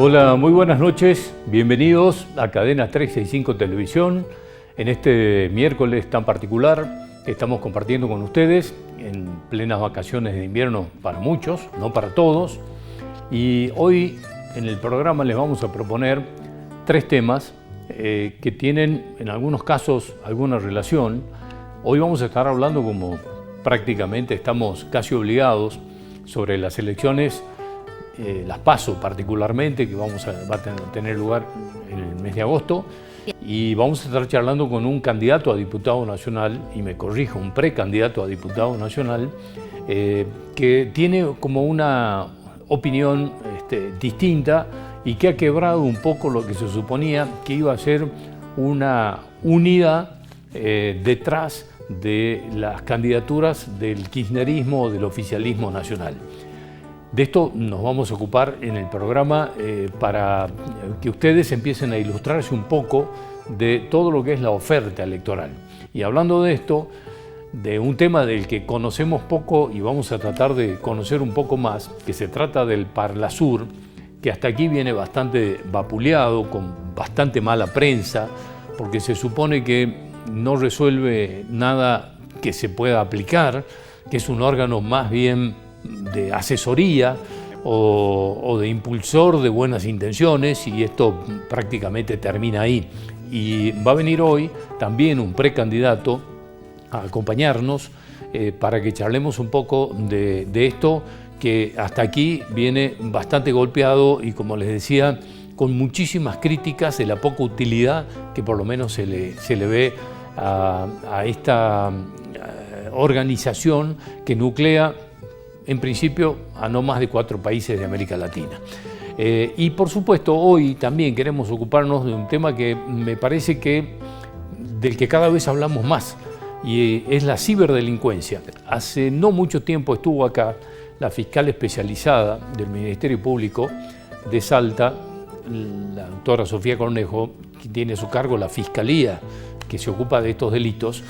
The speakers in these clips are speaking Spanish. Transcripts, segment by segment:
Hola, muy buenas noches. Bienvenidos a Cadena 365 Televisión. En este miércoles tan particular estamos compartiendo con ustedes en plenas vacaciones de invierno para muchos, no para todos. Y hoy en el programa les vamos a proponer tres temas que tienen en algunos casos alguna relación. Hoy vamos a estar hablando, como prácticamente estamos casi obligados, sobre las elecciones, las PASO particularmente, que va a tener lugar en el mes de agosto. Y vamos a estar charlando con un candidato a diputado nacional, y me corrijo, un precandidato a diputado nacional, que tiene como una opinión distinta y que ha quebrado un poco lo que se suponía que iba a ser una unidad detrás de las candidaturas del kirchnerismo o del oficialismo nacional. De esto nos vamos a ocupar en el programa para que ustedes empiecen a ilustrarse un poco de todo lo que es la oferta electoral. Y hablando de esto, de un tema del que conocemos poco y vamos a tratar de conocer un poco más, que se trata del Parlasur, que hasta aquí viene bastante vapuleado, con bastante mala prensa, porque se supone que no resuelve nada que se pueda aplicar, que es un órgano más bien de asesoría o de impulsor de buenas intenciones, y esto prácticamente termina ahí. Y va a venir hoy también un precandidato a acompañarnos para que charlemos un poco de esto, que hasta aquí viene bastante golpeado y, como les decía, con muchísimas críticas de la poca utilidad que por lo menos se le ve a esta organización que nuclea en principio a no más de 4 países de América Latina. Y por supuesto hoy también queremos ocuparnos de un tema que me parece del que cada vez hablamos más, y es la ciberdelincuencia. Hace no mucho tiempo estuvo acá la fiscal especializada del Ministerio Público de Salta, la doctora Sofía Cornejo, que tiene a su cargo la fiscalía que se ocupa de estos delitos,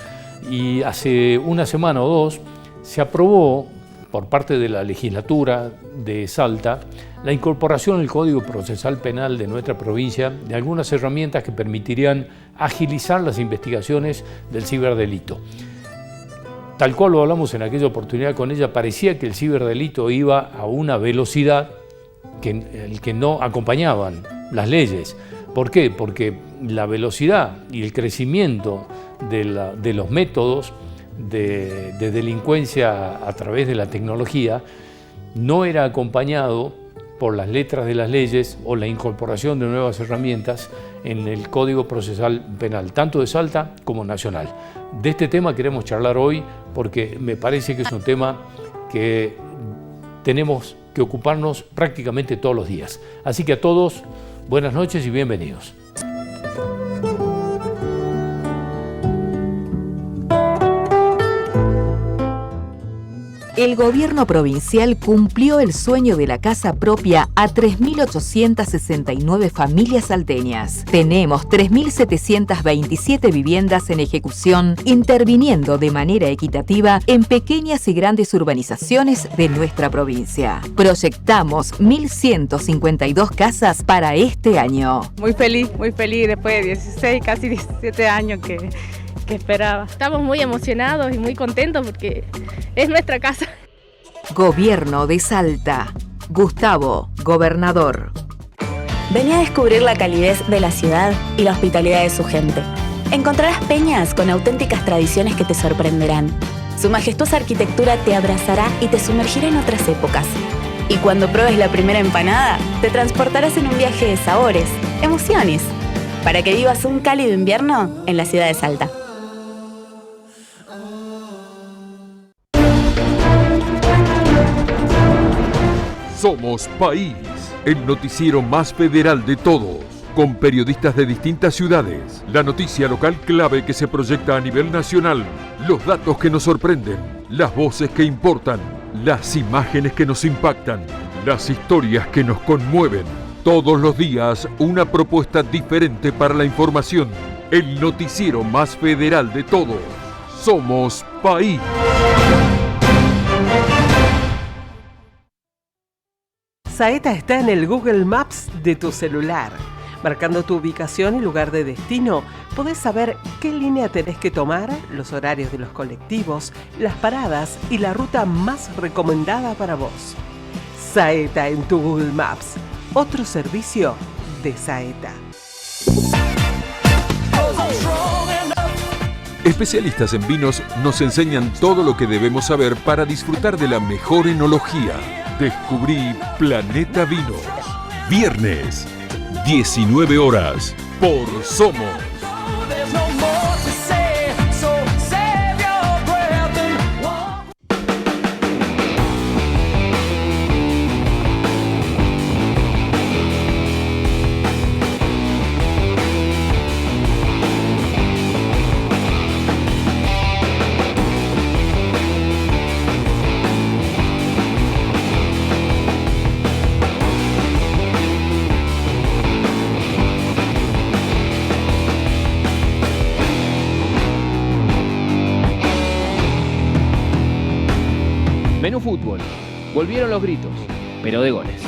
y hace una semana o dos se aprobó por parte de la legislatura de Salta la incorporación al Código Procesal Penal de nuestra provincia de algunas herramientas que permitirían agilizar las investigaciones del ciberdelito. Tal cual lo hablamos en aquella oportunidad con ella, parecía que el ciberdelito iba a una velocidad que no acompañaban las leyes. ¿Por qué? Porque la velocidad y el crecimiento de los métodos de delincuencia a través de la tecnología no era acompañado por las letras de las leyes o la incorporación de nuevas herramientas en el Código Procesal Penal, tanto de Salta como nacional. De este tema queremos charlar hoy porque me parece que es un tema que tenemos que ocuparnos prácticamente todos los días. Así que a todos, buenas noches y bienvenidos. El gobierno provincial cumplió el sueño de la casa propia a 3.869 familias salteñas. Tenemos 3.727 viviendas en ejecución, interviniendo de manera equitativa en pequeñas y grandes urbanizaciones de nuestra provincia. Proyectamos 1.152 casas para este año. Muy feliz después de 16, casi 17 años que esperaba. Estamos muy emocionados y muy contentos porque es nuestra casa. Gobierno de Salta. Gustavo, gobernador. Vení a descubrir la calidez de la ciudad y la hospitalidad de su gente. Encontrarás peñas con auténticas tradiciones que te sorprenderán. Su majestuosa arquitectura te abrazará y te sumergirá en otras épocas. Y cuando pruebes la primera empanada, te transportarás en un viaje de sabores, emociones, para que vivas un cálido invierno en la ciudad de Salta. Somos País, el noticiero más federal de todos, con periodistas de distintas ciudades, la noticia local clave que se proyecta a nivel nacional, los datos que nos sorprenden, las voces que importan, las imágenes que nos impactan, las historias que nos conmueven. Todos los días una propuesta diferente para la información, el noticiero más federal de todos. Somos País. Saeta está en el Google Maps de tu celular. Marcando tu ubicación y lugar de destino, podés saber qué línea tenés que tomar, los horarios de los colectivos, las paradas y la ruta más recomendada para vos. Saeta en tu Google Maps, otro servicio de Saeta. Especialistas en vinos nos enseñan todo lo que debemos saber para disfrutar de la mejor enología. Descubrí Planeta Vinos. Viernes, 19 horas, por Somos. Menú fútbol. Volvieron los gritos, pero de goles.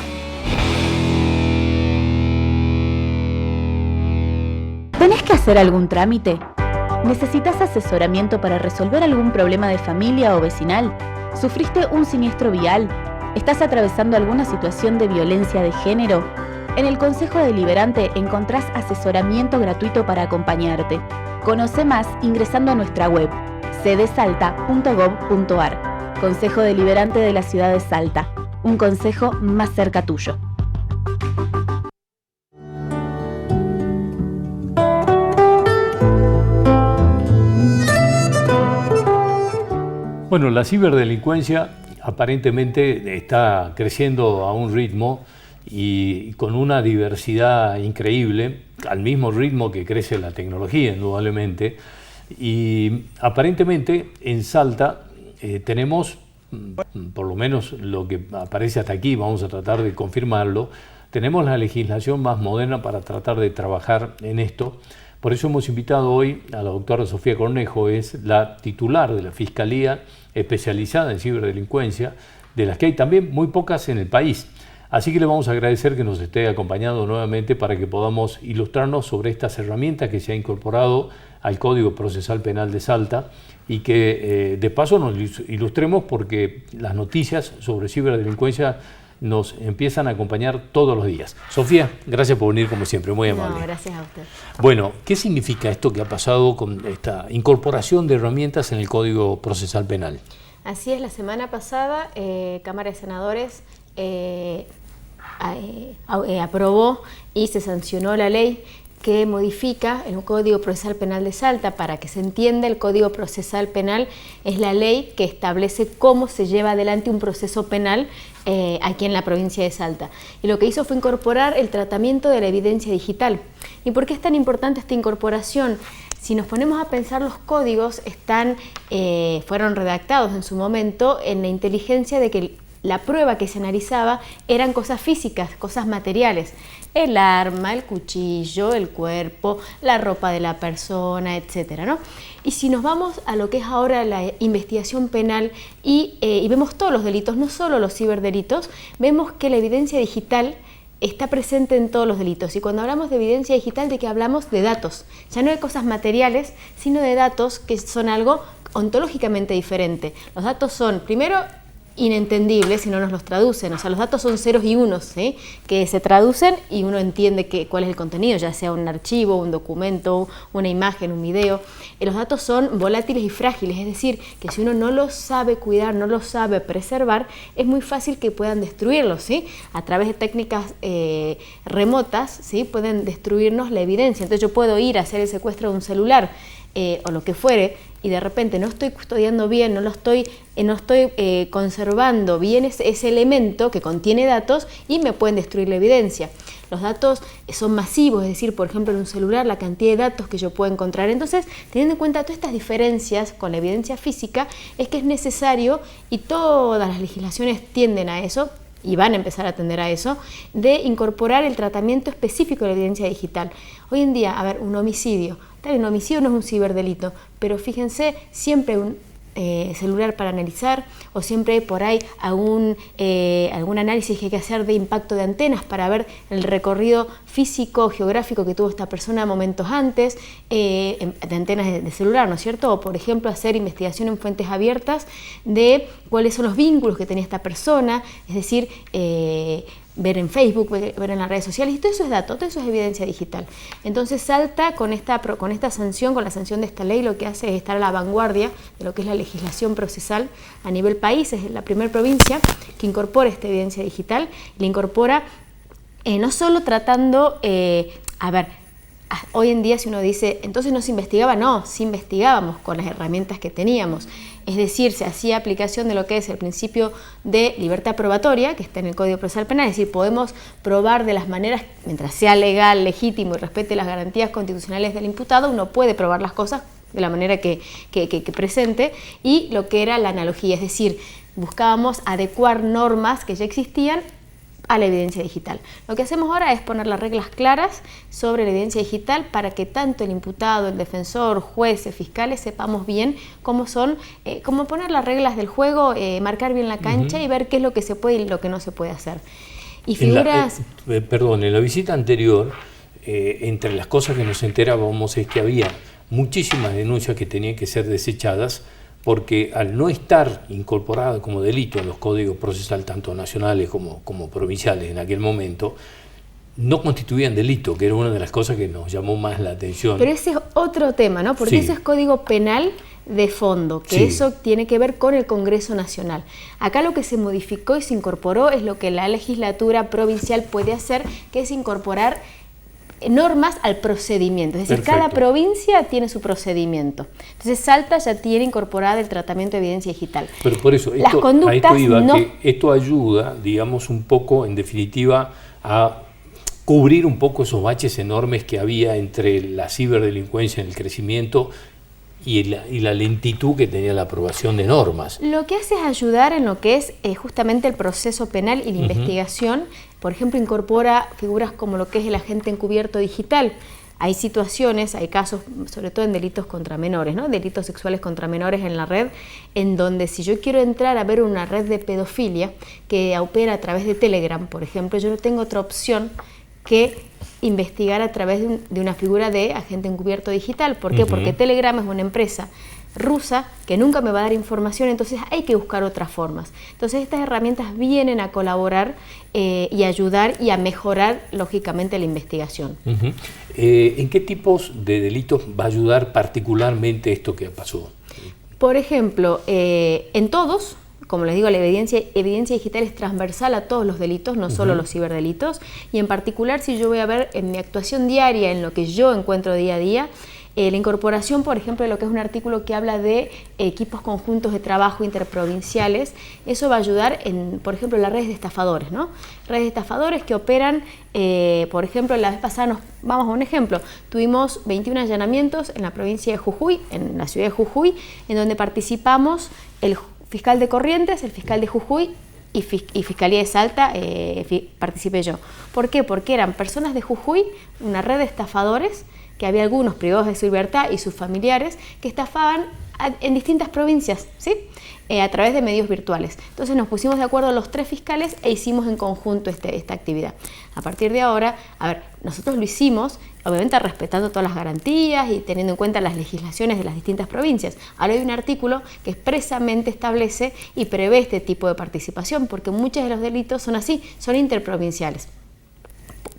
¿Tenés que hacer algún trámite? ¿Necesitas asesoramiento para resolver algún problema de familia o vecinal? ¿Sufriste un siniestro vial? ¿Estás atravesando alguna situación de violencia de género? En el Consejo Deliberante encontrás asesoramiento gratuito para acompañarte. Conoce más ingresando a nuestra web cdsalta.gov.ar. Consejo Deliberante de la Ciudad de Salta. Un consejo más cerca tuyo. Bueno, la ciberdelincuencia aparentemente está creciendo a un ritmo y con una diversidad increíble, al mismo ritmo que crece la tecnología, indudablemente. Y aparentemente en Salta tenemos, por lo menos lo que aparece hasta aquí, vamos a tratar de confirmarlo, tenemos la legislación más moderna para tratar de trabajar en esto. Por eso hemos invitado hoy a la doctora Sofía Cornejo, es la titular de la Fiscalía especializada en ciberdelincuencia, de las que hay también muy pocas en el país. Así que le vamos a agradecer que nos esté acompañando nuevamente para que podamos ilustrarnos sobre estas herramientas que se ha incorporado al Código Procesal Penal de Salta y que de paso nos ilustremos porque las noticias sobre ciberdelincuencia nos empiezan a acompañar todos los días. Sofía, gracias por venir como siempre, muy amable. No, gracias a usted. Bueno, ¿qué significa esto que ha pasado con esta incorporación de herramientas en el Código Procesal Penal? Así es, la semana pasada Cámara de Senadores aprobó y se sancionó la ley que modifica el Código Procesal Penal de Salta. Para que se entienda, el Código Procesal Penal es la ley que establece cómo se lleva adelante un proceso penal aquí en la provincia de Salta. Y lo que hizo fue incorporar el tratamiento de la evidencia digital. ¿Y por qué es tan importante esta incorporación? Si nos ponemos a pensar, los códigos fueron redactados en su momento en la inteligencia de que la prueba que se analizaba eran cosas físicas, cosas materiales. El arma, el cuchillo, el cuerpo, la ropa de la persona, etcétera, ¿no? Y si nos vamos a lo que es ahora la investigación penal y vemos todos los delitos, no solo los ciberdelitos, vemos que la evidencia digital está presente en todos los delitos. Y cuando hablamos de evidencia digital, ¿de qué hablamos? De datos. Ya no de cosas materiales, sino de datos que son algo ontológicamente diferente. Los datos son, primero, inentendibles si no nos los traducen, o sea, los datos son ceros y unos, ¿sí? Que se traducen y uno entiende cuál es el contenido, ya sea un archivo, un documento, una imagen, un video. Los datos son volátiles y frágiles, es decir, que si uno no los sabe cuidar, no los sabe preservar, es muy fácil que puedan destruirlos, ¿sí? A través de técnicas remotas, ¿sí? Pueden destruirnos la evidencia. Entonces yo puedo ir a hacer el secuestro de un celular o lo que fuere, y de repente no estoy custodiando bien, no estoy conservando bien ese elemento que contiene datos y me pueden destruir la evidencia. Los datos son masivos, es decir, por ejemplo en un celular la cantidad de datos que yo puedo encontrar. Entonces, teniendo en cuenta todas estas diferencias con la evidencia física, es que es necesario, y todas las legislaciones tienden a eso, y van a empezar a atender a eso, de incorporar el tratamiento específico de la evidencia digital. Hoy en día, un homicidio. Un homicidio no es un ciberdelito, pero fíjense, siempre celular para analizar, o siempre hay por ahí algún análisis que hay que hacer de impacto de antenas para ver el recorrido físico, geográfico que tuvo esta persona momentos antes, de antenas de celular, ¿no es cierto? O por ejemplo hacer investigación en fuentes abiertas de cuáles son los vínculos que tenía esta persona, es decir, ver en Facebook, ver en las redes sociales, y todo eso es dato, todo eso es evidencia digital. Entonces Salta con esta sanción, con la sanción de esta ley, lo que hace es estar a la vanguardia de lo que es la legislación procesal a nivel país. Es la primera provincia que incorpora esta evidencia digital, y la incorpora no solo tratando, hoy en día si uno dice, entonces no se investigaba, no, sí investigábamos con las herramientas que teníamos. Es decir, se hacía aplicación de lo que es el principio de libertad probatoria, que está en el Código Procesal Penal, es decir, podemos probar de las maneras, mientras sea legal, legítimo y respete las garantías constitucionales del imputado, uno puede probar las cosas de la manera que presente, y lo que era la analogía, es decir, buscábamos adecuar normas que ya existían a la evidencia digital. Lo que hacemos ahora es poner las reglas claras sobre la evidencia digital para que tanto el imputado, el defensor, jueces, fiscales sepamos bien cómo son, cómo poner las reglas del juego, marcar bien la cancha y ver qué es lo que se puede y lo que no se puede hacer. Y figuras... en la visita anterior, entre las cosas que nos enterábamos es que había muchísimas denuncias que tenían que ser desechadas porque al no estar incorporada como delito en los códigos procesales, tanto nacionales como provinciales en aquel momento, no constituían delito, que era una de las cosas que nos llamó más la atención. Pero ese es otro tema, ¿no? Porque ese es código penal de fondo, que eso tiene que ver con el Congreso Nacional. Acá lo que se modificó y se incorporó es lo que la legislatura provincial puede hacer, que es incorporar normas al procedimiento, es decir, cada provincia tiene su procedimiento. Entonces Salta ya tiene incorporada el tratamiento de evidencia digital. Pero por eso, las conductas que esto ayuda, digamos, un poco, en definitiva, a cubrir un poco esos baches enormes que había entre la ciberdelincuencia en el crecimiento y la lentitud que tenía la aprobación de normas. Lo que hace es ayudar en lo que es justamente el proceso penal y la investigación. Por ejemplo, incorpora figuras como lo que es el agente encubierto digital. Hay situaciones, hay casos, sobre todo en delitos contra menores, ¿no? Delitos sexuales contra menores en la red, en donde si yo quiero entrar a ver una red de pedofilia que opera a través de Telegram, por ejemplo, yo no tengo otra opción que investigar a través de una figura de agente encubierto digital. ¿Por qué? Porque Telegram es una empresa rusa que nunca me va a dar información, entonces hay que buscar otras formas. Entonces estas herramientas vienen a colaborar y ayudar y a mejorar lógicamente la investigación. ¿En qué tipos de delitos va a ayudar particularmente esto que pasó? Por ejemplo, en todos. Como les digo, la evidencia digital es transversal a todos los delitos, no solo los ciberdelitos, y en particular si yo voy a ver en mi actuación diaria, en lo que yo encuentro día a día, la incorporación, por ejemplo, de lo que es un artículo que habla de equipos conjuntos de trabajo interprovinciales, eso va a ayudar en, por ejemplo, las redes de estafadores, ¿no? Redes de estafadores que operan, por ejemplo, la vez pasada, vamos a un ejemplo, tuvimos 21 allanamientos en la provincia de Jujuy, en la ciudad de Jujuy, en donde participamos el fiscal de Corrientes, el fiscal de Jujuy y Fiscalía de Salta, participé yo. ¿Por qué? Porque eran personas de Jujuy, una red de estafadores, que había algunos privados de su libertad y sus familiares, que estafaban en distintas provincias, ¿sí? A través de medios virtuales. Entonces nos pusimos de acuerdo los 3 fiscales e hicimos en conjunto esta actividad. A partir de ahora, nosotros lo hicimos, obviamente respetando todas las garantías y teniendo en cuenta las legislaciones de las distintas provincias. Ahora hay un artículo que expresamente establece y prevé este tipo de participación, porque muchos de los delitos son así, son interprovinciales.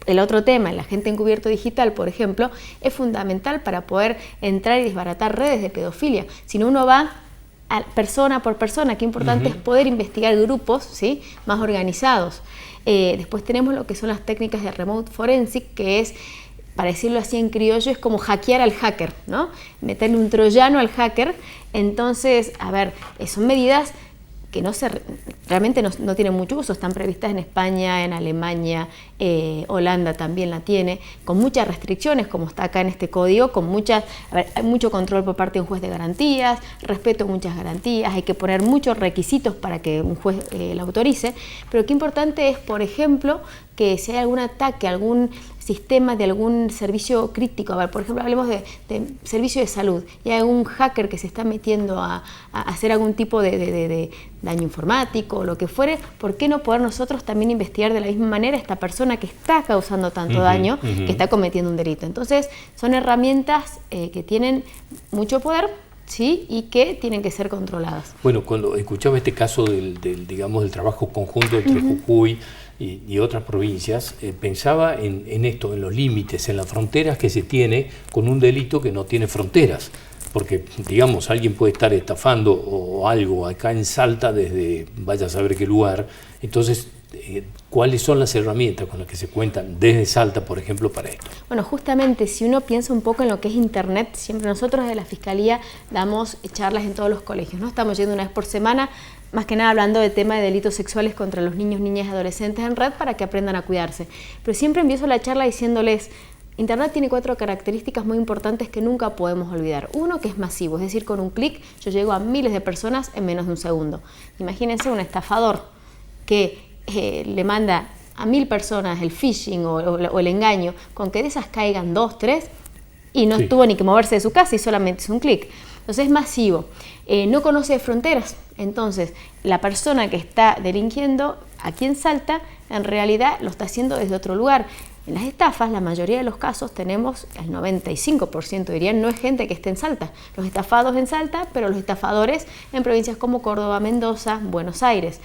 El otro tema, el agente encubierto digital, por ejemplo, es fundamental para poder entrar y desbaratar redes de pedofilia. Si no, uno va persona por persona. Qué importante es poder investigar grupos, ¿sí?, más organizados. Después tenemos lo que son las técnicas de remote forensic, que es, para decirlo así en criollo, es como hackear al hacker, ¿no? Meterle un troyano al hacker. Entonces, son medidas que realmente no tienen mucho uso, están previstas en España, en Alemania, Holanda también la tiene, con muchas restricciones, como está acá en este código, hay mucho control por parte de un juez de garantías, respeto a muchas garantías, hay que poner muchos requisitos para que un juez la autorice, pero qué importante es, por ejemplo, que si hay algún ataque, algún sistema de algún servicio crítico, a ver, por ejemplo, hablemos de servicio de salud, y hay un hacker que se está metiendo a hacer algún tipo de daño informático o lo que fuere, ¿por qué no poder nosotros también investigar de la misma manera a esta persona que está causando tanto daño, que está cometiendo un delito? Entonces, son herramientas que tienen mucho poder, ¿sí? Y que tienen que ser controladas. Bueno, cuando escuchaba este caso del trabajo conjunto entre Jujuy y otras provincias, pensaba en esto, en los límites, en las fronteras que se tiene con un delito que no tiene fronteras. Porque, digamos, alguien puede estar estafando o algo acá en Salta desde vaya a saber qué lugar. Entonces, ¿cuáles son las herramientas con las que se cuentan desde Salta, por ejemplo, para esto? Bueno, justamente, si uno piensa un poco en lo que es Internet, siempre nosotros de la Fiscalía damos charlas en todos los colegios, ¿no? Estamos yendo una vez por semana, más que nada hablando del tema de delitos sexuales contra los niños, niñas y adolescentes en red para que aprendan a cuidarse. Pero siempre empiezo la charla diciéndoles, Internet tiene 4 características muy importantes que nunca podemos olvidar. Uno, que es masivo, es decir, con un clic yo llego a miles de personas en menos de un segundo. Imagínense un estafador que le manda a 1000 personas el phishing o el engaño, con que de esas caigan 2, 3 y no tuvo ni que moverse de su casa y solamente es un clic. Entonces es masivo, no conoce fronteras, entonces la persona que está delinquiendo aquí en Salta en realidad lo está haciendo desde otro lugar. En las estafas, la mayoría de los casos tenemos, el 95% dirían, no es gente que esté en Salta. Los estafados en Salta, pero los estafadores en provincias como Córdoba, Mendoza, Buenos Aires.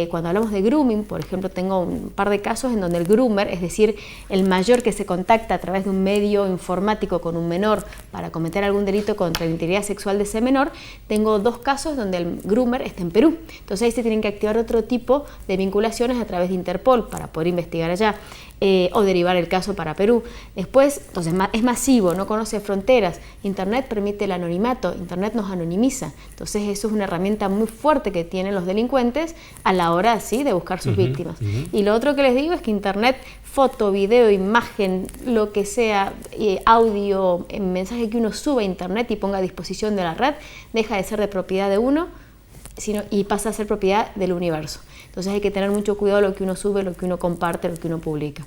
Cuando hablamos de grooming, por ejemplo, tengo un par de casos en donde el groomer, es decir, el mayor que se contacta a través de un medio informático con un menor para cometer algún delito contra la integridad sexual de ese menor, tengo 2 casos donde el groomer está en Perú. Entonces ahí se tienen que activar otro tipo de vinculaciones a través de Interpol para poder investigar allá. O derivar el caso para Perú. Después, entonces, es masivo, no conoce fronteras. Internet permite el anonimato, Internet nos anonimiza. Entonces, eso es una herramienta muy fuerte que tienen los delincuentes a la hora, ¿sí?, de buscar sus víctimas. Y lo otro que les digo es que Internet, foto, video, imagen, lo que sea, audio, mensaje que uno sube a Internet y ponga a disposición de la red, deja de ser de propiedad de uno y pasa a ser propiedad del universo. Entonces hay que tener mucho cuidado lo que uno sube, lo que uno comparte, lo que uno publica.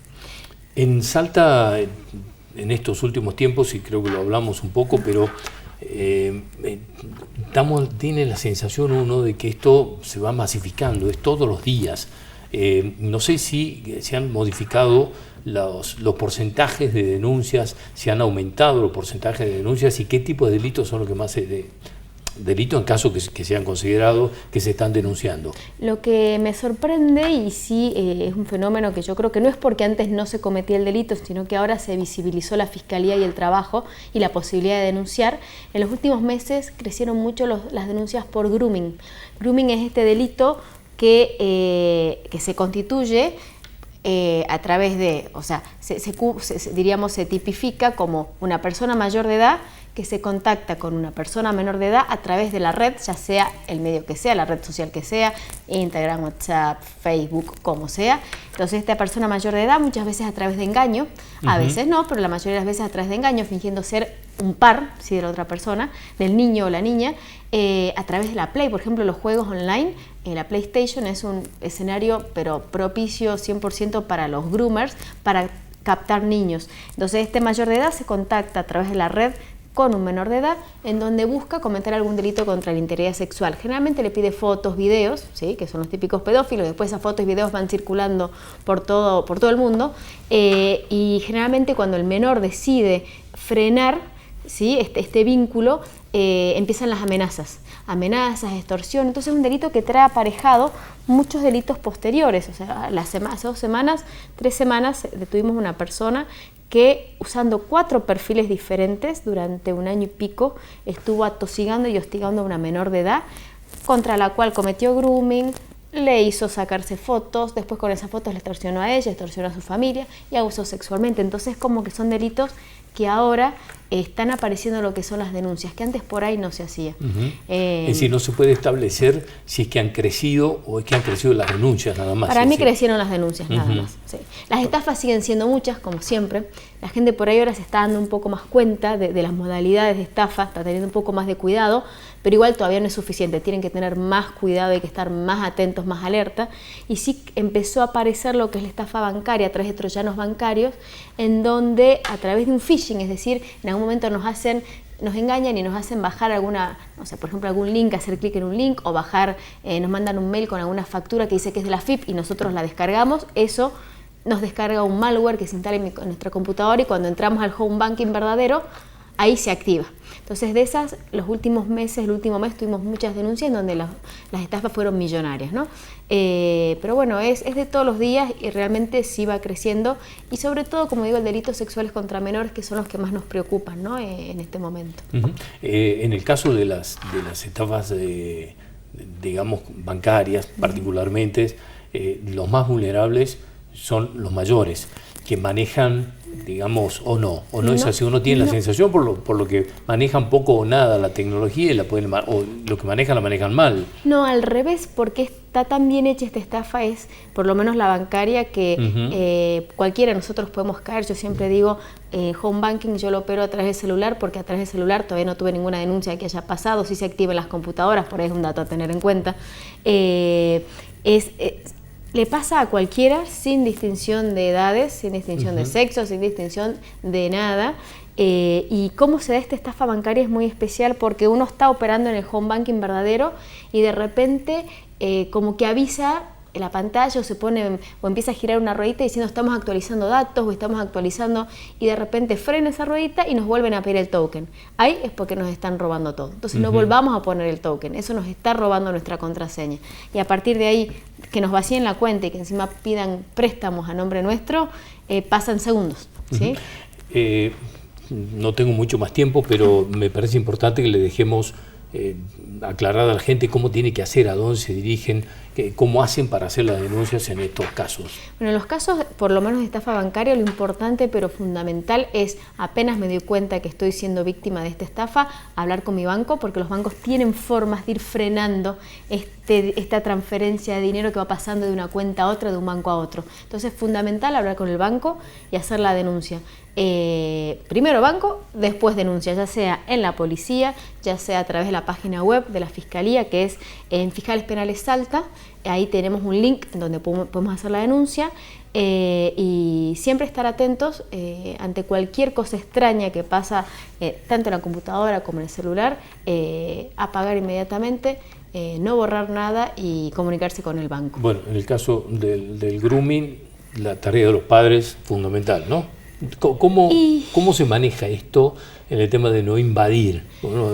En Salta, en estos últimos tiempos, y creo que lo hablamos un poco, pero tiene la sensación uno de que esto se va masificando, es todos los días. No sé si se han modificado los porcentajes de denuncias, si han aumentado los porcentajes de denuncias y qué tipo de delitos son los que más delitos en caso que sean considerados que se están denunciando. Lo que me sorprende, y sí es un fenómeno que yo creo que no es porque antes no se cometía el delito, sino que ahora se visibilizó la Fiscalía y el trabajo y la posibilidad de denunciar. En los últimos meses crecieron mucho las denuncias por grooming. Grooming es este delito que se constituye a través de, o sea, diríamos, se tipifica como una persona mayor de edad que se contacta con una persona menor de edad a través de la red, ya sea el medio que sea, la red social que sea, Instagram, WhatsApp, Facebook, como sea. Entonces esta persona mayor de edad, muchas veces a través de engaño, a veces no, pero la mayoría de las veces a través de engaño, fingiendo ser un par, ¿sí?, de la otra persona, del niño o la niña, a través de la Play. Por ejemplo, los juegos online, la PlayStation es un escenario pero propicio 100% para los groomers, para captar niños. Entonces este mayor de edad se contacta a través de la red con un menor de edad en donde busca cometer algún delito contra la integridad sexual. Generalmente le pide fotos, videos, ¿sí?, que son los típicos pedófilos. Después esas fotos y videos van circulando por todo el mundo y generalmente cuando el menor decide frenar, ¿sí?, este vínculo, empiezan las amenazas, extorsión. Entonces es un delito que trae aparejado muchos delitos posteriores. O sea, hace 2 semanas, 3 semanas, detuvimos una persona que, usando 4 perfiles diferentes durante 1 año y pico, estuvo atosigando y hostigando a una menor de edad, contra la cual cometió grooming, le hizo sacarse fotos, después con esas fotos le extorsionó a ella, extorsionó a su familia y abusó sexualmente. Entonces como que son delitos que ahora están apareciendo lo que son las denuncias, que antes por ahí no se hacía. Es decir, no se puede establecer si es que han crecido o es que han crecido las denuncias nada más. Para mí crecieron las denuncias nada más. Sí. Las estafas siguen siendo muchas, como siempre. La gente por ahí ahora se está dando un poco más cuenta de las modalidades de estafa, está teniendo un poco más de cuidado, pero igual todavía no es suficiente. Tienen que tener más cuidado, hay que estar más atentos, más alerta. Y sí empezó a aparecer lo que es la estafa bancaria a través de troyanos bancarios, en donde a través de un phishing, es decir, en algún momento nos engañan y nos hacen bajar alguna, no sé, por ejemplo, algún link, hacer clic en un link o bajar, nos mandan un mail con alguna factura que dice que es de la FIP y nosotros la descargamos. Eso nos descarga un malware que se instala en nuestra computadora y cuando entramos al home banking verdadero, ahí se activa. Entonces de esas, el último mes tuvimos muchas denuncias en donde las estafas fueron millonarias, ¿no? Pero bueno, es de todos los días y realmente sí va creciendo y sobre todo, como digo, el delitos sexuales contra menores, que son los que más nos preocupan, ¿no? En este momento. En el caso de las estafas, digamos, bancarias particularmente, los más vulnerables son los mayores, que manejan, digamos, o no es así, uno tiene la sensación por lo que manejan poco o nada la tecnología y o lo que manejan la manejan mal. No, al revés, porque está tan bien hecha esta estafa, es por lo menos la bancaria, que cualquiera de nosotros podemos caer. Yo siempre digo, home banking yo lo opero a través del celular, porque a través del celular todavía no tuve ninguna denuncia que haya pasado. Sí se activan las computadoras, por ahí es un dato a tener en cuenta. Le pasa a cualquiera sin distinción de edades, sin distinción de sexo, sin distinción de nada. Y cómo se da esta estafa bancaria es muy especial porque uno está operando en el home banking verdadero y de repente como que avisa la pantalla o empieza a girar una ruedita diciendo estamos actualizando datos o estamos actualizando, y de repente frena esa ruedita y nos vuelven a pedir el token. Ahí es porque nos están robando todo. Entonces no volvamos a poner el token, eso nos está robando nuestra contraseña. Y a partir de ahí, que nos vacíen la cuenta y que encima pidan préstamos a nombre nuestro, pasan segundos, ¿sí? No tengo mucho más tiempo, pero me parece importante que le dejemos aclarar a la gente cómo tiene que hacer, a dónde se dirigen, cómo hacen para hacer las denuncias en estos casos. Bueno, en los casos, por lo menos de estafa bancaria, lo importante pero fundamental es, apenas me doy cuenta que estoy siendo víctima de esta estafa, hablar con mi banco, porque los bancos tienen formas de ir frenando esta transferencia de dinero que va pasando de una cuenta a otra, de un banco a otro. Entonces es fundamental hablar con el banco y hacer la denuncia. Primero banco, después denuncia, ya sea en la policía, ya sea a través de la página web de la Fiscalía, que es en Fiscales Penales Salta. Ahí tenemos un link donde podemos hacer la denuncia, y siempre estar atentos ante cualquier cosa extraña que pasa tanto en la computadora como en el celular, apagar inmediatamente, no borrar nada y comunicarse con el banco. Bueno, en el caso del grooming, la tarea de los padres es fundamental, ¿no? ¿Cómo se maneja esto en el tema de no invadir? Bueno,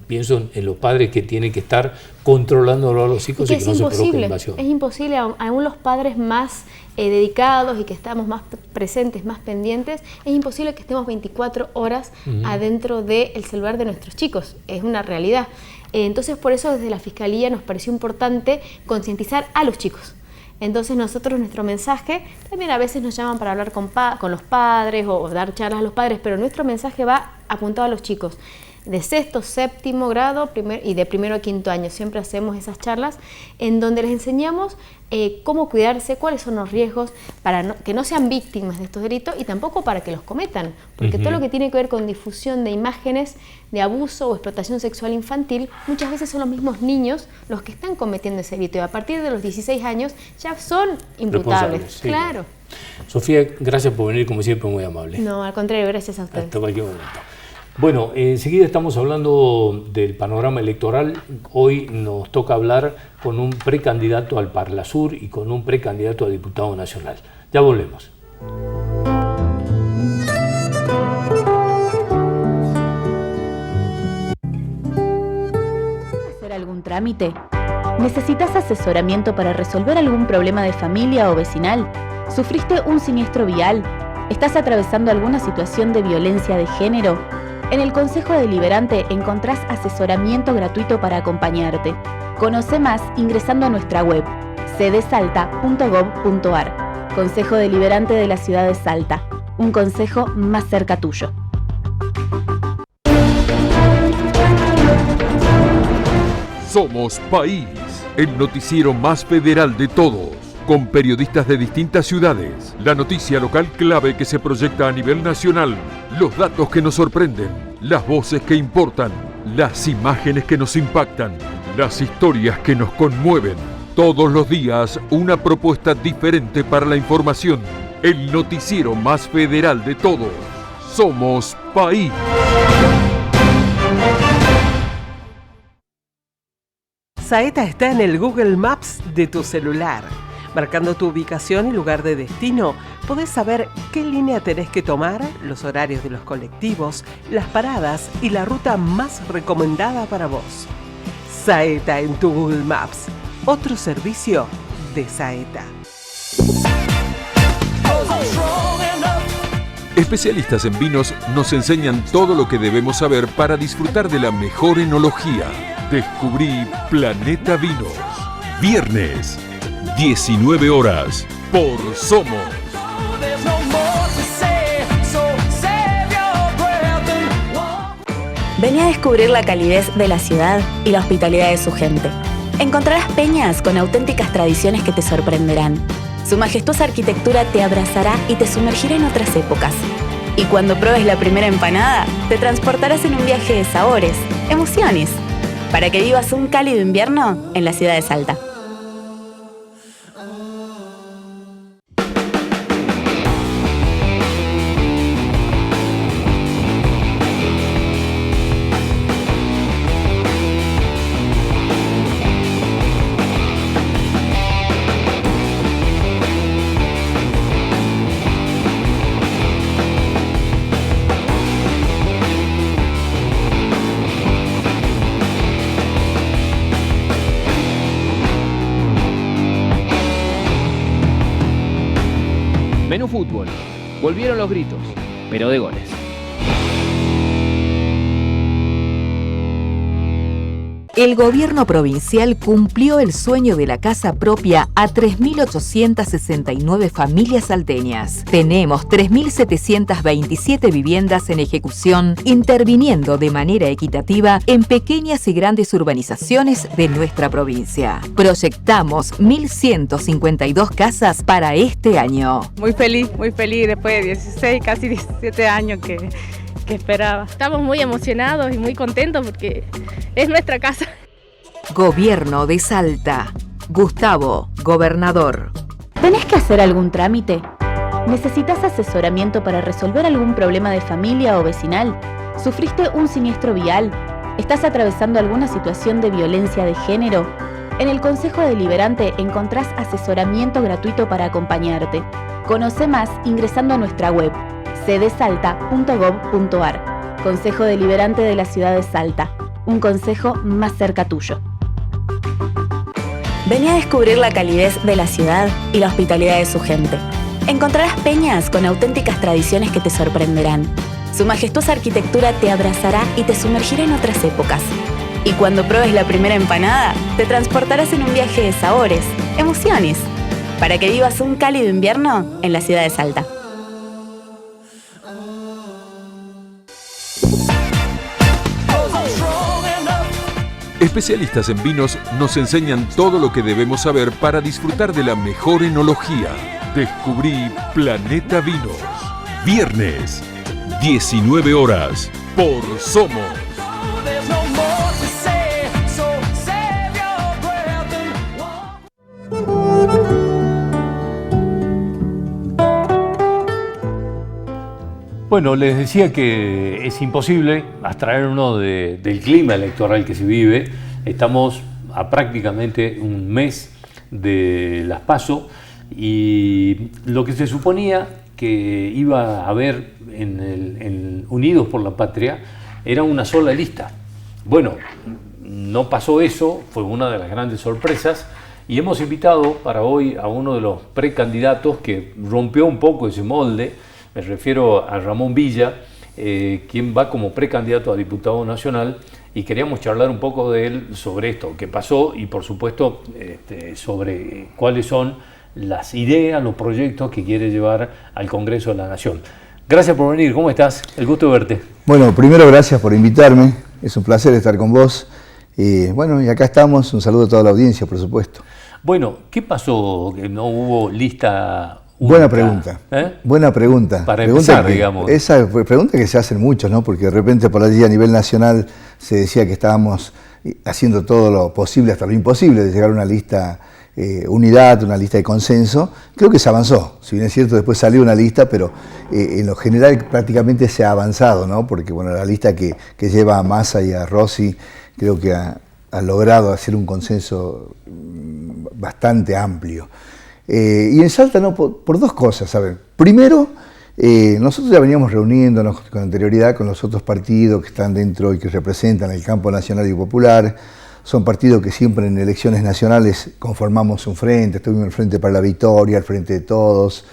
pienso en los padres que tienen que estar controlándolo a los hijos y que no se provoque invasión. Es imposible, aún los padres más dedicados y que estamos más presentes, más pendientes, es imposible que estemos 24 horas adentro del celular de nuestros chicos, es una realidad. Entonces por eso desde la Fiscalía nos pareció importante concientizar a los chicos. Entonces nosotros, nuestro mensaje, también a veces nos llaman para hablar con los padres o dar charlas a los padres, pero nuestro mensaje va apuntado a los chicos de sexto, séptimo grado y de primero a quinto año. Siempre hacemos esas charlas en donde les enseñamos cómo cuidarse, cuáles son los riesgos para que no sean víctimas de estos delitos y tampoco para que los cometan, porque todo lo que tiene que ver con difusión de imágenes de abuso o explotación sexual infantil, muchas veces son los mismos niños los que están cometiendo ese delito y a partir de los 16 años ya son imputables. Sí. Claro. Sofía, gracias por venir, como siempre, muy amable. No, al contrario, gracias a ustedes. Hasta cualquier momento. Bueno, enseguida estamos hablando del panorama electoral. Hoy nos toca hablar con un precandidato al Parlasur y con un precandidato a diputado nacional. Ya volvemos. ¿Hacer algún trámite? ¿Necesitas asesoramiento para resolver algún problema de familia o vecinal? ¿Sufriste un siniestro vial? ¿Estás atravesando alguna situación de violencia de género? En el Consejo Deliberante encontrás asesoramiento gratuito para acompañarte. Conoce más ingresando a nuestra web cdsalta.gov.ar. Consejo Deliberante de la Ciudad de Salta. Un consejo más cerca tuyo. Somos País, el noticiero más federal de todos, con periodistas de distintas ciudades, la noticia local clave que se proyecta a nivel nacional, los datos que nos sorprenden, las voces que importan, las imágenes que nos impactan, las historias que nos conmueven. Todos los días una propuesta diferente para la información. El noticiero más federal de todos. Somos País. Saeta está en el Google Maps de tu celular. Marcando tu ubicación y lugar de destino, podés saber qué línea tenés que tomar, los horarios de los colectivos, las paradas y la ruta más recomendada para vos. Saeta en tu Google Maps. Otro servicio de Saeta. Especialistas en vinos nos enseñan todo lo que debemos saber para disfrutar de la mejor enología. Descubrí Planeta Vinos. Viernes, 19 horas, por Somos. Vení a descubrir la calidez de la ciudad y la hospitalidad de su gente. Encontrarás peñas con auténticas tradiciones que te sorprenderán. Su majestuosa arquitectura te abrazará y te sumergirá en otras épocas. Y cuando pruebes la primera empanada, te transportarás en un viaje de sabores, emociones, para que vivas un cálido invierno en la ciudad de Salta. Menú fútbol. Volvieron los gritos, pero de goles. El gobierno provincial cumplió el sueño de la casa propia a 3.869 familias salteñas. Tenemos 3.727 viviendas en ejecución, interviniendo de manera equitativa en pequeñas y grandes urbanizaciones de nuestra provincia. Proyectamos 1.152 casas para este año. Muy feliz después de 16, casi 17 años que esperaba. Estamos muy emocionados y muy contentos porque es nuestra casa. Gobierno de Salta. Gustavo, gobernador. ¿Tenés que hacer algún trámite? ¿Necesitas asesoramiento para resolver algún problema de familia o vecinal? ¿Sufriste un siniestro vial? ¿Estás atravesando alguna situación de violencia de género? En el Consejo Deliberante encontrás asesoramiento gratuito para acompañarte. Conoce más ingresando a nuestra web cdsalta.gov.ar. Consejo Deliberante de la Ciudad de Salta. Un consejo más cerca tuyo. Vení a descubrir la calidez de la ciudad y la hospitalidad de su gente. Encontrarás peñas con auténticas tradiciones que te sorprenderán. Su majestuosa arquitectura te abrazará y te sumergirá en otras épocas. Y cuando pruebes la primera empanada, te transportarás en un viaje de sabores, emociones, para que vivas un cálido invierno en la ciudad de Salta. Especialistas en vinos nos enseñan todo lo que debemos saber para disfrutar de la mejor enología. Descubrí Planeta Vinos. Viernes, 19 horas, por Somos. Bueno, les decía que es imposible abstraernos del clima electoral que se vive. Estamos a prácticamente un mes de las PASO y lo que se suponía que iba a haber en Unidos por la Patria era una sola lista. Bueno, no pasó eso, fue una de las grandes sorpresas y hemos invitado para hoy a uno de los precandidatos que rompió un poco ese molde. Me refiero a Ramón Villa, quien va como precandidato a diputado nacional y queríamos charlar un poco de él sobre esto, qué pasó y por supuesto sobre cuáles son las ideas, los proyectos que quiere llevar al Congreso de la Nación. Gracias por venir, ¿cómo estás? El gusto de verte. Bueno, primero gracias por invitarme, es un placer estar con vos. Bueno, y acá estamos, un saludo a toda la audiencia, por supuesto. Bueno, ¿qué pasó que no hubo lista única? Buena pregunta, buena pregunta. Para empezar, digamos. Esa pregunta que se hacen muchos, ¿no? Porque de repente por allí a nivel nacional se decía que estábamos haciendo todo lo posible, hasta lo imposible, de llegar a una lista unidad, una lista de consenso. Creo que se avanzó, si bien es cierto después salió una lista, pero en lo general prácticamente se ha avanzado, ¿no? Porque bueno, la lista que lleva a Massa y a Rossi creo que ha logrado hacer un consenso bastante amplio. Y en Salta no, por dos cosas, ¿saben? Primero, nosotros ya veníamos reuniéndonos con anterioridad con los otros partidos que están dentro y que representan el campo nacional y popular. Son partidos que siempre en elecciones nacionales conformamos un frente, estuvimos el Frente para la Victoria, el Frente de Todos,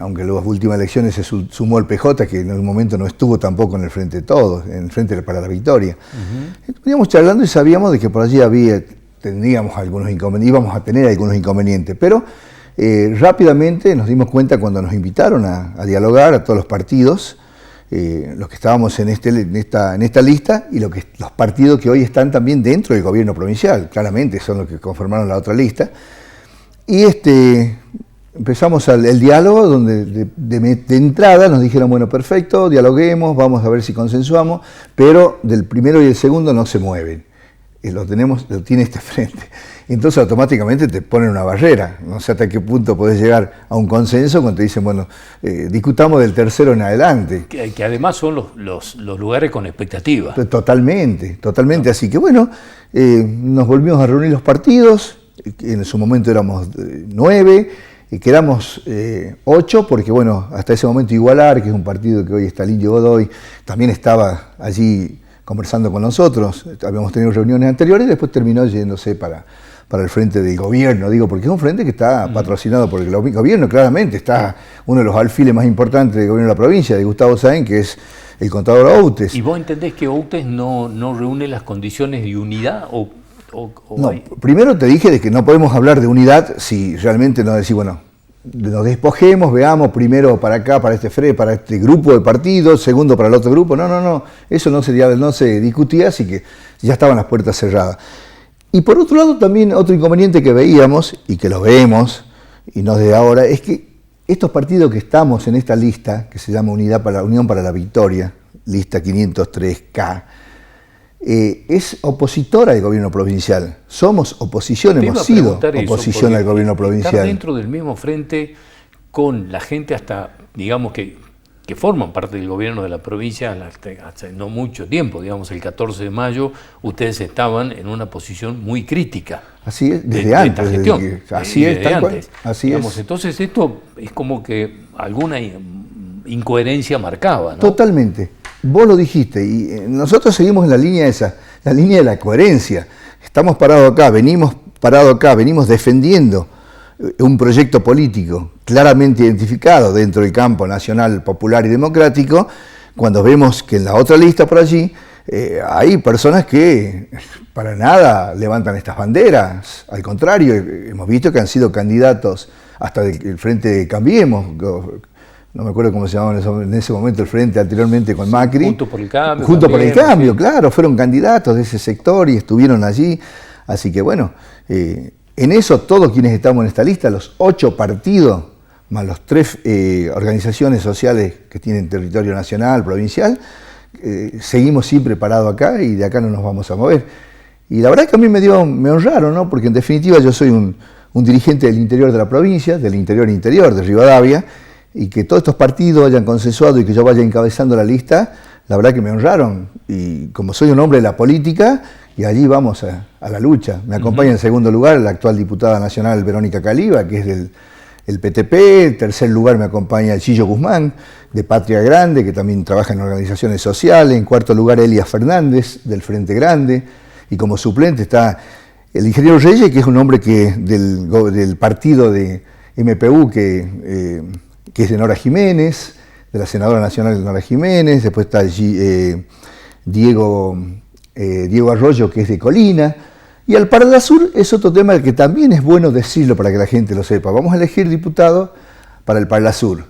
aunque en las últimas elecciones se sumó el PJ, que en un momento no estuvo tampoco en el Frente de Todos, en el Frente para la Victoria. Veníamos charlando y sabíamos de que por allí íbamos a tener algunos inconvenientes, pero rápidamente nos dimos cuenta cuando nos invitaron a dialogar a todos los partidos, los que estábamos en esta lista y los partidos que hoy están también dentro del gobierno provincial, claramente son los que conformaron la otra lista. Y empezamos el diálogo donde de entrada nos dijeron, bueno, perfecto, dialoguemos, vamos a ver si consensuamos, pero del primero y el segundo no se mueven. Lo tiene este frente. Entonces automáticamente te ponen una barrera. No sé hasta qué punto podés llegar a un consenso cuando te dicen, bueno, discutamos del tercero en adelante. Que además son los lugares con expectativa. Totalmente. Así que bueno, nos volvimos a reunir los partidos, en su momento éramos 9, quedamos 8, porque bueno, hasta ese momento Igualar, que es un partido que hoy está Lillo Godoy, también estaba allí conversando con nosotros, habíamos tenido reuniones anteriores y después terminó yéndose para el frente del gobierno, digo, porque es un frente que está patrocinado por el gobierno, claramente, está uno de los alfiles más importantes del gobierno de la provincia, de Gustavo Sáenz, que es el contador Outes. ¿Y vos entendés que Outes no reúne las condiciones de unidad? No, primero te dije de que no podemos hablar de unidad si realmente no decís, bueno, nos despojemos, veamos primero para acá, para este grupo de partidos, segundo para el otro grupo. No, eso no se discutía, así que ya estaban las puertas cerradas. Y por otro lado también otro inconveniente que veíamos, y que lo vemos, y no desde ahora, es que estos partidos que estamos en esta lista, que se llama Unión para la Victoria, lista 503K, es opositora al gobierno provincial. Somos oposición, hemos sido oposición al gobierno provincial. Estar dentro del mismo frente con la gente hasta, digamos, que forman parte del gobierno de la provincia hace no mucho tiempo, digamos el 14 de mayo, ustedes estaban en una posición muy crítica. Así es, desde antes. De esta gestión, así es, tal cual. Así es. Entonces esto es como que alguna incoherencia marcaba, ¿no? Totalmente. Vos lo dijiste, y nosotros seguimos en la línea esa, la línea de la coherencia. Estamos parados acá, venimos defendiendo un proyecto político claramente identificado dentro del campo nacional, popular y democrático, cuando vemos que en la otra lista por allí hay personas que para nada levantan estas banderas. Al contrario, hemos visto que han sido candidatos hasta del Frente de Cambiemos, no me acuerdo cómo se llamaba en ese momento el frente anteriormente con Macri. Junto por el Cambio. Junto por el Cambio, claro, fueron candidatos de ese sector y estuvieron allí. Así que bueno, en eso todos quienes estamos en esta lista, los 8 partidos, más los 3 organizaciones sociales que tienen territorio nacional, provincial, seguimos siempre parados acá y de acá no nos vamos a mover. Y la verdad que a mí me honraron, ¿no? Porque en definitiva yo soy un dirigente del interior de la provincia, del interior de Rivadavia, y que todos estos partidos hayan consensuado y que yo vaya encabezando la lista, la verdad que me honraron. Y como soy un hombre de la política, y allí vamos a la lucha. Me acompaña en segundo lugar la actual diputada nacional Verónica Caliba, que es del PTP. En tercer lugar me acompaña el Chillo Guzmán, de Patria Grande, que también trabaja en organizaciones sociales. En cuarto lugar Elías Fernández, del Frente Grande. Y como suplente está el ingeniero Reyes, que es un hombre del partido de MPU, que es de Nora Jiménez, de la senadora nacional Nora Jiménez. Después está allí Diego Diego Arroyo, que es de Colina. Y al Parla Sur es otro tema que también es bueno decirlo para que la gente lo sepa. Vamos a elegir diputado para el Parla Sur.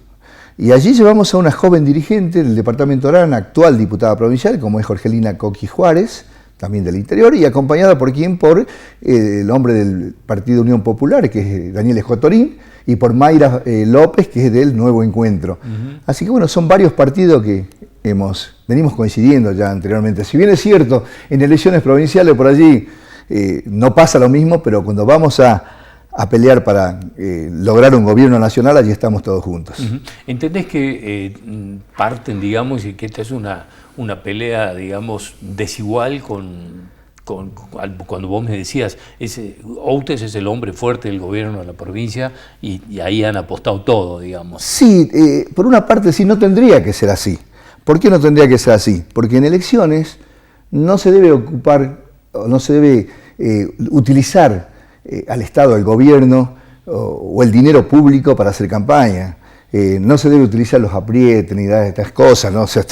Y allí llevamos a una joven dirigente del departamento de Arana, actual diputada provincial, como es Jorgelina Coqui Juárez, también del interior, y acompañada por quién, por el hombre del Partido Unión Popular, que es Daniel Escotorín, y por Mayra López, que es del Nuevo Encuentro. Así que bueno, son varios partidos que venimos coincidiendo ya anteriormente. Si bien es cierto, en elecciones provinciales por allí no pasa lo mismo, pero cuando vamos a pelear para lograr un gobierno nacional, allí estamos todos juntos. ¿Entendés que parten, digamos, y que esta es una pelea, digamos, desigual cuando vos me decías, Outes es el hombre fuerte del gobierno de la provincia y ahí han apostado todo, digamos? Sí, por una parte sí, no tendría que ser así. ¿Por qué no tendría que ser así? Porque en elecciones no se debe utilizar al Estado, al gobierno o el dinero público para hacer campaña. No se debe utilizar los aprietes ni estas cosas, ¿no? O sea,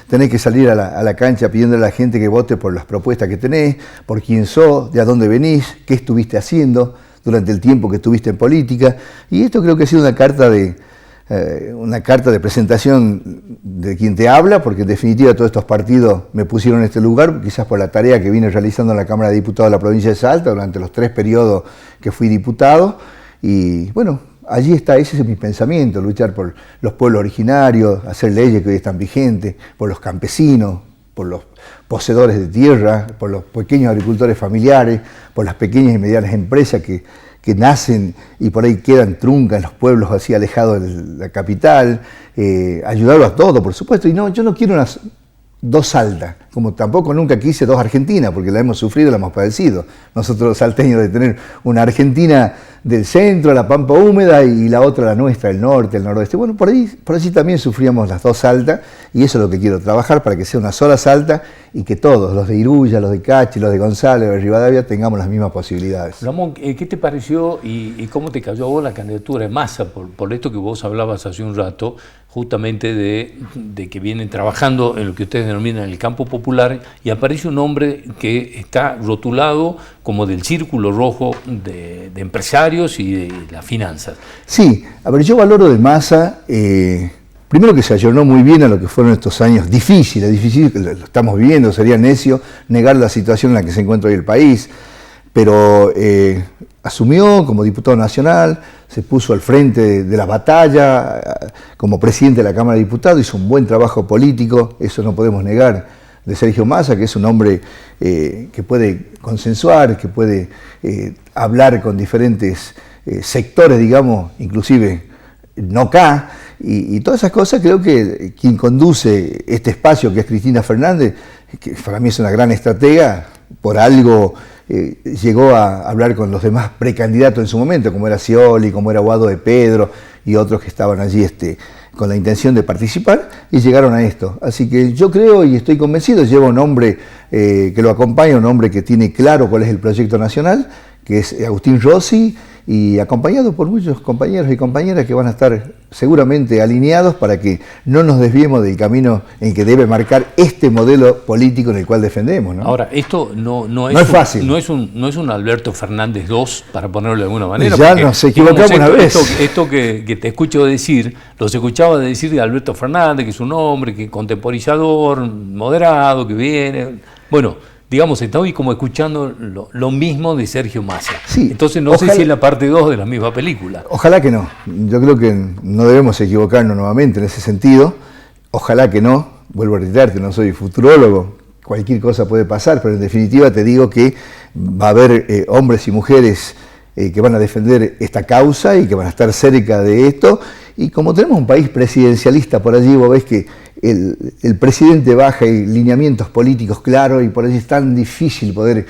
tenés que salir a la cancha pidiéndole a la gente que vote por las propuestas que tenés, por quién sos, de a dónde venís, qué estuviste haciendo durante el tiempo que estuviste en política. Y esto creo que ha sido una carta de presentación de quien te habla, porque en definitiva todos estos partidos me pusieron en este lugar, quizás por la tarea que vine realizando en la Cámara de Diputados de la provincia de Salta durante los 3 periodos que fui diputado. Y bueno, allí está, ese es mi pensamiento, luchar por los pueblos originarios, hacer leyes que hoy están vigentes, por los campesinos, por los poseedores de tierra, por los pequeños agricultores familiares, por las pequeñas y medianas empresas que nacen y por ahí quedan truncas en los pueblos así alejados de la capital, ayudarlos a todos, por supuesto. Y no, yo no quiero unas 2 Saltas, como tampoco nunca quise 2 Argentinas, porque la hemos sufrido, la hemos padecido. Nosotros los salteños, de tener una Argentina del centro, la pampa húmeda, y la otra, la nuestra, el norte, el noroeste. Bueno, por allí también sufríamos las 2 Saltas, y eso es lo que quiero, trabajar para que sea una sola Salta y que todos, los de Iruya, los de Cachi, los de González, los de Rivadavia, tengamos las mismas posibilidades. Ramón, ¿qué te pareció y cómo te cayó a vos la candidatura de Massa? Por esto que vos hablabas hace un rato, justamente de que vienen trabajando en lo que ustedes denominan el campo popular, y aparece un hombre que está rotulado como del círculo rojo de empresarios y de las finanzas. Sí, a ver, yo valoro de Massa, primero que se ayornó muy bien a lo que fueron estos años difíciles, que lo estamos viviendo, sería necio negar la situación en la que se encuentra hoy el país, pero asumió como diputado nacional, se puso al frente de la batalla como presidente de la Cámara de Diputados, hizo un buen trabajo político, eso no podemos negar, de Sergio Massa, que es un hombre que puede consensuar, que puede hablar con diferentes sectores, digamos, inclusive no acá, y todas esas cosas. Creo que quien conduce este espacio, que es Cristina Fernández, que para mí es una gran estratega, por algo llegó a hablar con los demás precandidatos en su momento, como era Scioli, como era Guado de Pedro y otros que estaban allí con la intención de participar, y llegaron a esto. Así que yo creo y estoy convencido, lleva un hombre que lo acompaña, un hombre que tiene claro cuál es el proyecto nacional, que es Agustín Rossi, y acompañado por muchos compañeros y compañeras que van a estar seguramente alineados para que no nos desviemos del camino en que debe marcar este modelo político en el cual defendemos, ¿no? Ahora, esto no es fácil. No es un Alberto Fernández II, para ponerlo de alguna manera. Ya nos equivocamos una vez. Esto que te escucho decir, los escuchaba decir de Alberto Fernández, que es un hombre que contemporizador, moderado, que viene. Bueno, digamos, estoy como escuchando lo mismo de Sergio Massa. Sí, entonces no sé si es la parte 2 de la misma película. Ojalá que no. Yo creo que no debemos equivocarnos nuevamente en ese sentido. Ojalá que no. Vuelvo a reiterarte, no soy futurólogo. Cualquier cosa puede pasar, pero en definitiva te digo que va a haber hombres y mujeres que van a defender esta causa y que van a estar cerca de esto. Y como tenemos un país presidencialista por allí, vos ves que el presidente baja y lineamientos políticos claros, y por allí es tan difícil poder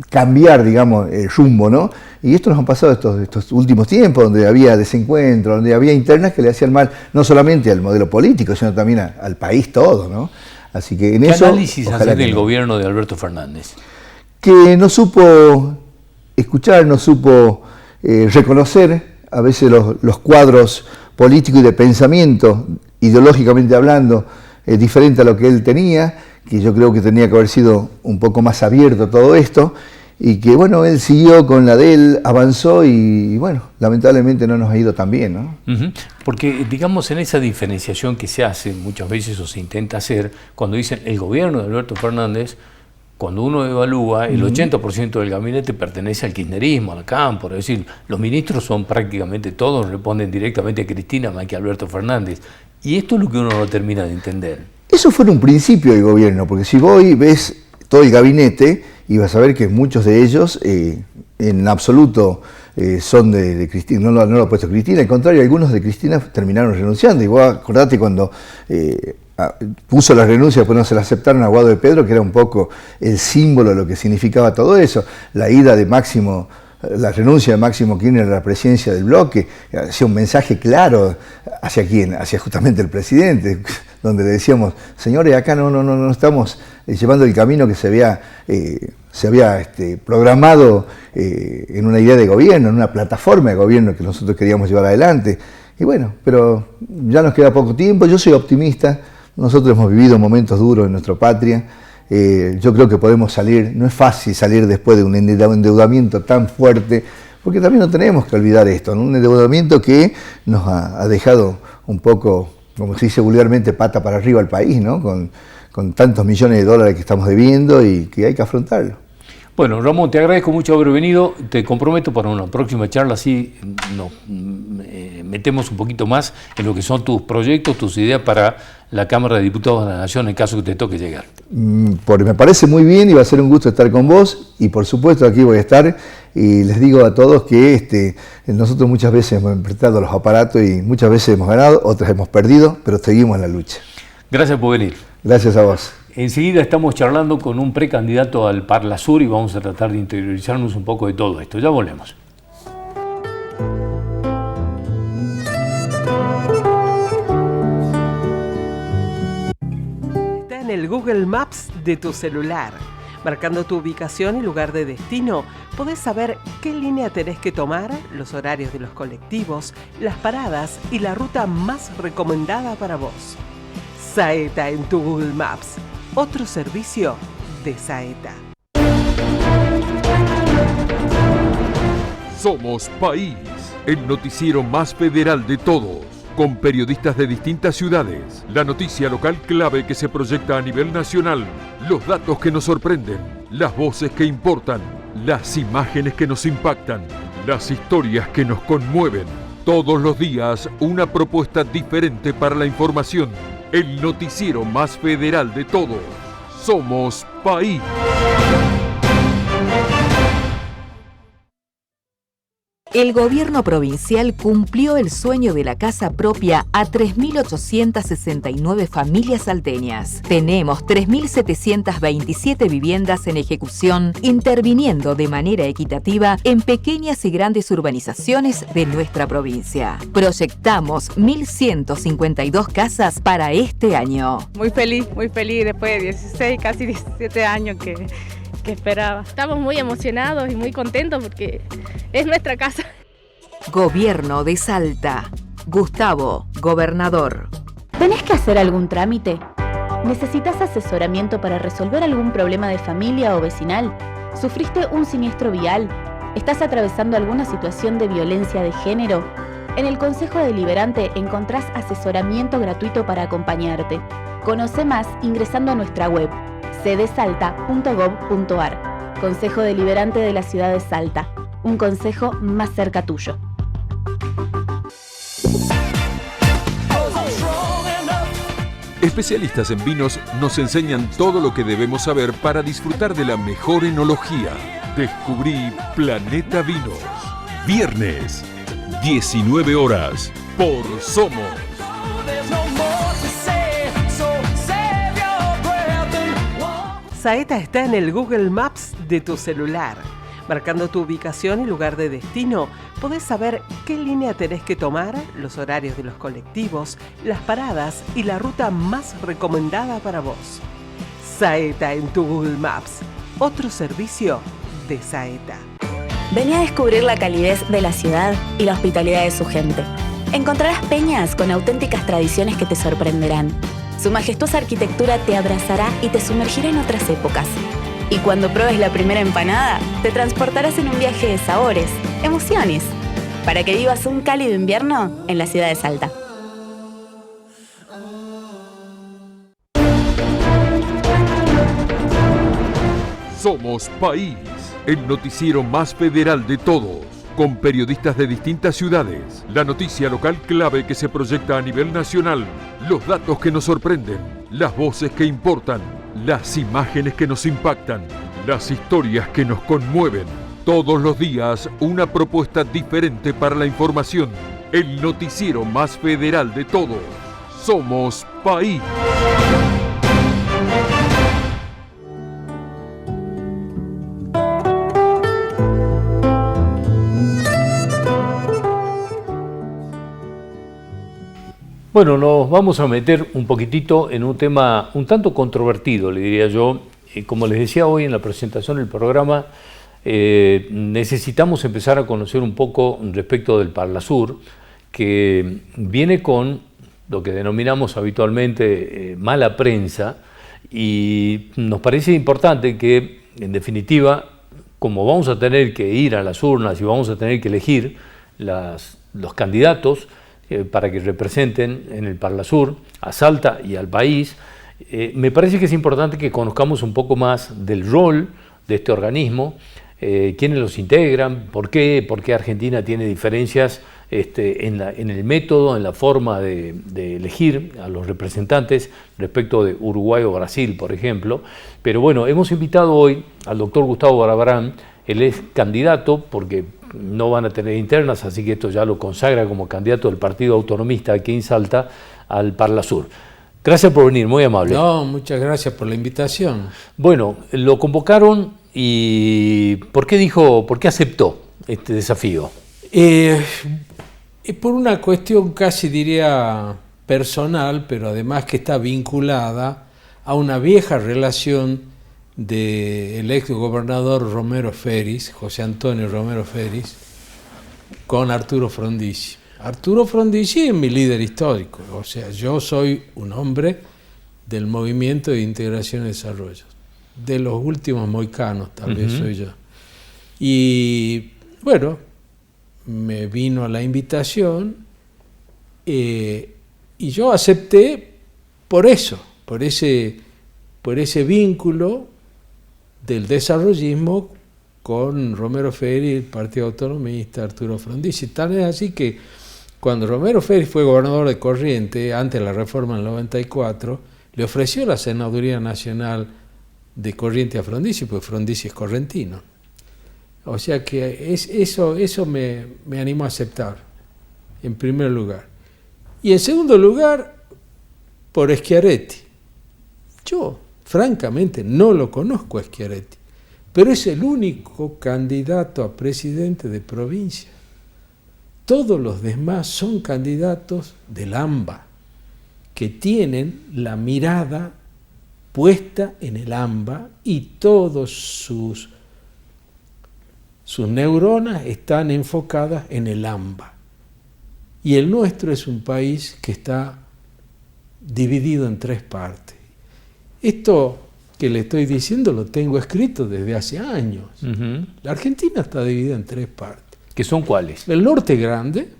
cambiar, digamos, el rumbo, ¿no? Y esto nos ha pasado estos últimos tiempos, donde había desencuentros, donde había internas que le hacían mal no solamente al modelo político, sino también al país todo, ¿no? Así que en ¿Qué eso, análisis hace del gobierno de Alberto Fernández? Que no supo escuchar, no supo reconocer a veces los cuadros políticos y de pensamiento, ideológicamente hablando, diferente a lo que él tenía, que yo creo que tenía que haber sido un poco más abierto todo esto, y que bueno, él siguió con la de él, avanzó y bueno, lamentablemente no nos ha ido tan bien, ¿no? Porque digamos en esa diferenciación que se hace muchas veces o se intenta hacer, cuando dicen el gobierno de Alberto Fernández, cuando uno evalúa, el 80% del gabinete pertenece al kirchnerismo, al campo, es decir, los ministros son prácticamente todos, responden directamente a Cristina más que a Alberto Fernández. Y esto es lo que uno no termina de entender. Eso fue en un principio del gobierno, porque si vos ves todo el gabinete, y vas a ver que muchos de ellos en absoluto son de Cristina, no lo ha puesto Cristina, al contrario, algunos de Cristina terminaron renunciando. Y vos acordate cuando puso la renuncia, después no se la aceptaron a Guado de Pedro, que era un poco el símbolo de lo que significaba todo eso, la ida de Máximo, la renuncia de Máximo Kirchner a la presidencia del bloque, hacía un mensaje claro hacia quién, hacia justamente el presidente, donde le decíamos, señores, acá no estamos llevando el camino que se había programado en una idea de gobierno, en una plataforma de gobierno que nosotros queríamos llevar adelante. Y bueno, pero ya nos queda poco tiempo, yo soy optimista, nosotros hemos vivido momentos duros en nuestra patria, yo creo que podemos salir, no es fácil salir después de un endeudamiento tan fuerte, porque también no tenemos que olvidar esto, ¿no? Un endeudamiento que nos ha dejado un poco, como se dice vulgarmente, pata para arriba al país, ¿no? Con tantos millones de dólares que estamos debiendo y que hay que afrontarlo. Bueno, Ramón, te agradezco mucho haber venido, te comprometo para una próxima charla, así nos metemos un poquito más en lo que son tus proyectos, tus ideas para la Cámara de Diputados de la Nación en caso que te toque llegar. Me parece muy bien y va a ser un gusto estar con vos y por supuesto aquí voy a estar y les digo a todos que nosotros muchas veces hemos enfrentado los aparatos y muchas veces hemos ganado, otras hemos perdido, pero seguimos en la lucha. Gracias por venir. Gracias a vos. Enseguida estamos charlando con un precandidato al Parla Sur y vamos a tratar de interiorizarnos un poco de todo esto. Ya volvemos. Está en el Google Maps de tu celular. Marcando tu ubicación y lugar de destino, podés saber qué línea tenés que tomar, los horarios de los colectivos, las paradas y la ruta más recomendada para vos. Saeta en tu Google Maps. Otro servicio de Saeta. Somos País, el noticiero más federal de todos, con periodistas de distintas ciudades, la noticia local clave que se proyecta a nivel nacional, los datos que nos sorprenden, las voces que importan, las imágenes que nos impactan, las historias que nos conmueven. Todos los días una propuesta diferente para la información. El noticiero más federal de todos. Somos País. El gobierno provincial cumplió el sueño de la casa propia a 3.869 familias salteñas. Tenemos 3.727 viviendas en ejecución, interviniendo de manera equitativa en pequeñas y grandes urbanizaciones de nuestra provincia. Proyectamos 1.152 casas para este año. Muy feliz después de 16, casi 17 años que esperaba. Estamos muy emocionados y muy contentos porque es nuestra casa. Gobierno de Salta. Gustavo, gobernador. ¿Tenés que hacer algún trámite? ¿Necesitas asesoramiento para resolver algún problema de familia o vecinal? ¿Sufriste un siniestro vial? ¿Estás atravesando alguna situación de violencia de género? En el Consejo Deliberante encontrás asesoramiento gratuito para acompañarte. Conoce más ingresando a nuestra web cdsalta.gov.ar. Consejo Deliberante de la Ciudad de Salta. Un consejo más cerca tuyo. Especialistas en vinos nos enseñan todo lo que debemos saber para disfrutar de la mejor enología. Descubrí Planeta Vinos. Viernes, 19 horas, por Somos. Saeta está en el Google Maps de tu celular. Marcando tu ubicación y lugar de destino, podés saber qué línea tenés que tomar, los horarios de los colectivos, las paradas y la ruta más recomendada para vos. Saeta en tu Google Maps. Otro servicio de Saeta. Vení a descubrir la calidez de la ciudad y la hospitalidad de su gente. Encontrarás peñas con auténticas tradiciones que te sorprenderán. Su majestuosa arquitectura te abrazará y te sumergirá en otras épocas. Y cuando pruebes la primera empanada, te transportarás en un viaje de sabores, emociones, para que vivas un cálido invierno en la ciudad de Salta. Somos País, el noticiero más federal de todos, con periodistas de distintas ciudades, la noticia local clave que se proyecta a nivel nacional, los datos que nos sorprenden, las voces que importan, las imágenes que nos impactan, las historias que nos conmueven. Todos los días una propuesta diferente para la información. El noticiero más federal de todos. Somos País. Bueno, nos vamos a meter un poquitito en un tema un tanto controvertido, le diría yo. Como les decía hoy en la presentación del programa, necesitamos empezar a conocer un poco respecto del Parlasur, que viene con lo que denominamos habitualmente mala prensa, y nos parece importante que, en definitiva, como vamos a tener que ir a las urnas y vamos a tener que elegir los candidatos para que representen en el Parlasur a Salta y al país, me parece que es importante que conozcamos un poco más del rol de este organismo, quiénes los integran, por qué Argentina tiene diferencias en el método, en la forma de elegir a los representantes respecto de Uruguay o Brasil, por ejemplo. Pero bueno, hemos invitado hoy al doctor Gustavo Barbarán. Él es candidato, porque no van a tener internas, así que esto ya lo consagra como candidato del Partido Autonomista aquí en Salta al Parlasur. Gracias por venir, muy amable. No, muchas gracias por la invitación. Bueno, lo convocaron y ¿por qué aceptó este desafío? Por una cuestión casi diría personal, pero además que está vinculada a una vieja relación del ex gobernador Romero Feris, José Antonio Romero Feris, con Arturo Frondizi. Arturo Frondizi es mi líder histórico, o sea, yo soy un hombre del Movimiento de Integración y Desarrollo, de los últimos moicanos, tal vez soy yo. Y bueno, me vino la invitación y yo acepté por eso, por ese vínculo del desarrollismo con Romero Feris, el Partido Autonomista, Arturo Frondizi. Tal es así que cuando Romero Feris fue gobernador de Corrientes, antes de la reforma del 94, le ofreció la senaduría nacional de Corrientes a Frondizi, porque Frondizi es correntino. O sea que eso me animó a aceptar, en primer lugar. Y en segundo lugar, por Schiaretti. Yo, francamente, no lo conozco a Schiaretti, pero es el único candidato a presidente de provincia. Todos los demás son candidatos del AMBA, que tienen la mirada puesta en el AMBA y todos sus neuronas están enfocadas en el AMBA. Y el nuestro es un país que está dividido en tres partes. Esto que le estoy diciendo lo tengo escrito desde hace años. La Argentina está dividida en tres partes. ¿Qué son cuáles? El norte grande,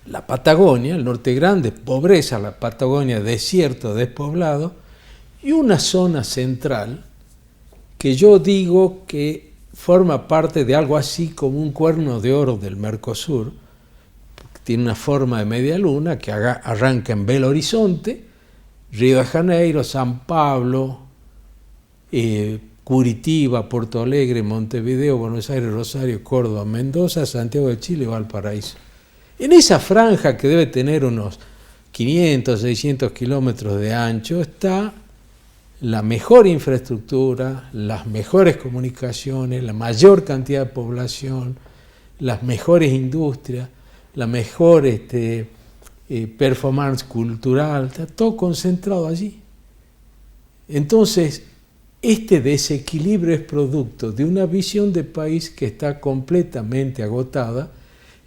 la Patagonia, el norte grande, pobreza, la Patagonia, desierto, despoblado, y una zona central que yo digo que forma parte de algo así como un cuerno de oro del Mercosur, tiene una forma de media luna que arranca en Belo Horizonte, Río de Janeiro, San Pablo, Curitiba, Porto Alegre, Montevideo, Buenos Aires, Rosario, Córdoba, Mendoza, Santiago de Chile y Valparaíso. En esa franja que debe tener unos 500, 600 kilómetros de ancho está la mejor infraestructura, las mejores comunicaciones, la mayor cantidad de población, las mejores industrias, la mejor performance cultural, está todo concentrado allí. Entonces, este desequilibrio es producto de una visión de país que está completamente agotada,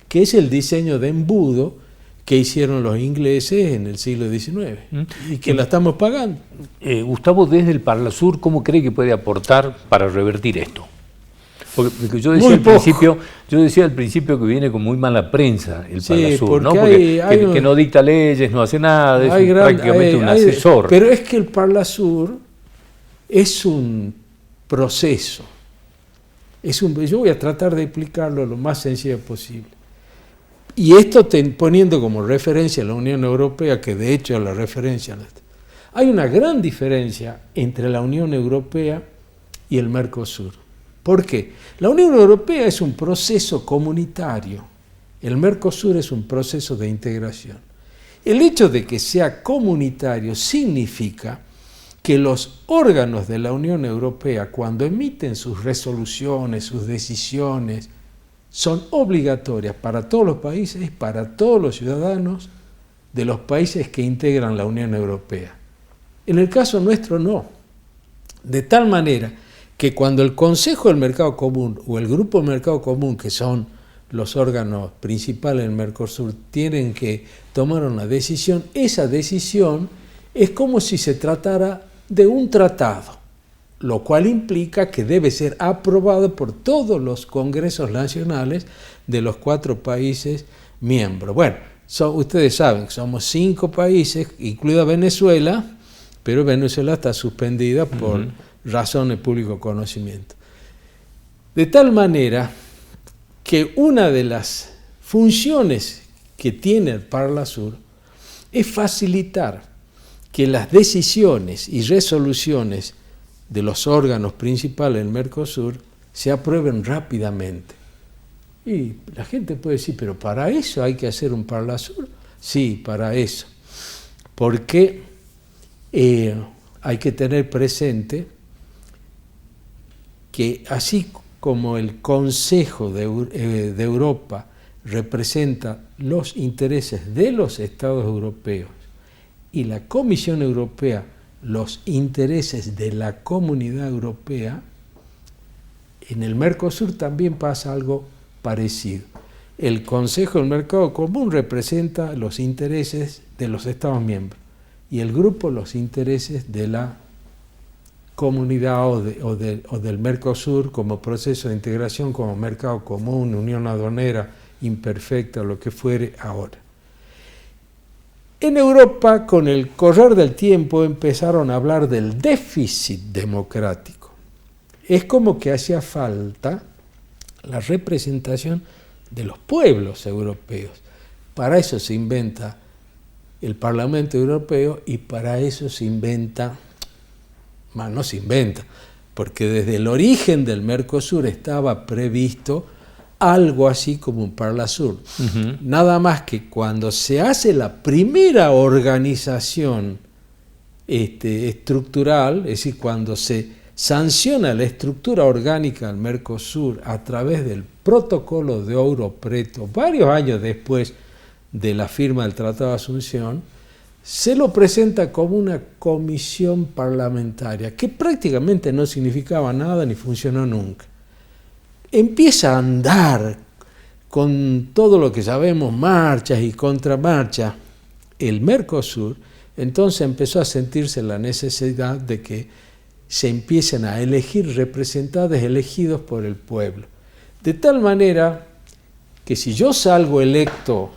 que es el diseño de embudo que hicieron los ingleses en el siglo XIX y que la estamos pagando. Gustavo, desde el Parlasur, ¿cómo cree que puede aportar para revertir esto? Porque yo decía al principio que viene con muy mala prensa el Parlasur, ¿no? Porque que no dicta leyes, no hace nada, es prácticamente un asesor. Pero es que el Parlasur es un proceso. Yo voy a tratar de explicarlo lo más sencillo posible. Y esto poniendo como referencia a la Unión Europea, que de hecho es la referencia. Hay una gran diferencia entre la Unión Europea y el Mercosur. ¿Por qué? La Unión Europea es un proceso comunitario, el Mercosur es un proceso de integración. El hecho de que sea comunitario significa que los órganos de la Unión Europea, cuando emiten sus resoluciones, sus decisiones, son obligatorias para todos los países, para todos los ciudadanos de los países que integran la Unión Europea. En el caso nuestro no. De tal manera que cuando el Consejo del Mercado Común o el Grupo del Mercado Común, que son los órganos principales del Mercosur, tienen que tomar una decisión, esa decisión es como si se tratara de un tratado, lo cual implica que debe ser aprobado por todos los congresos nacionales de los 4 países miembros. Bueno, ustedes saben, somos 5 países, incluida Venezuela, pero Venezuela está suspendida por razones de público conocimiento. De tal manera que una de las funciones que tiene el Parlasur es facilitar que las decisiones y resoluciones de los órganos principales del Mercosur se aprueben rápidamente. Y la gente puede decir, pero para eso hay que hacer un Parlasur. Sí, para eso. Porque hay que tener presente que así como el Consejo de Europa representa los intereses de los Estados europeos y la Comisión Europea los intereses de la Comunidad Europea, en el Mercosur también pasa algo parecido. El Consejo del Mercado Común representa los intereses de los Estados miembros y el grupo los intereses de la comunidad o del Mercosur como proceso de integración, como mercado común, unión aduanera imperfecta, lo que fuere ahora. En Europa, con el correr del tiempo, empezaron a hablar del déficit democrático. Es como que hacía falta la representación de los pueblos europeos. Para eso se inventa el Parlamento Europeo y para eso se inventa, no se inventa, porque desde el origen del Mercosur estaba previsto algo así como un Parlasur. Nada más que cuando se hace la primera organización estructural, es decir, cuando se sanciona la estructura orgánica del Mercosur a través del protocolo de Ouro Preto, varios años después de la firma del Tratado de Asunción, se lo presenta como una comisión parlamentaria, que prácticamente no significaba nada ni funcionó nunca. Empieza a andar con todo lo que sabemos, marchas y contramarchas, el Mercosur, entonces empezó a sentirse la necesidad de que se empiecen a elegir representantes elegidos por el pueblo. De tal manera que si yo salgo electo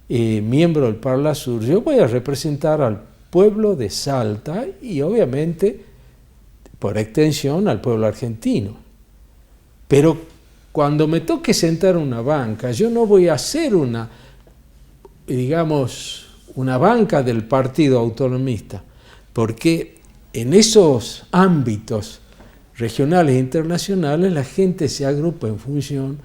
miembro del Parlasur, yo voy a representar al pueblo de Salta y obviamente, por extensión, al pueblo argentino. Pero cuando me toque sentar una banca, yo no voy a hacer una banca del partido autonomista, porque en esos ámbitos regionales e internacionales la gente se agrupa en función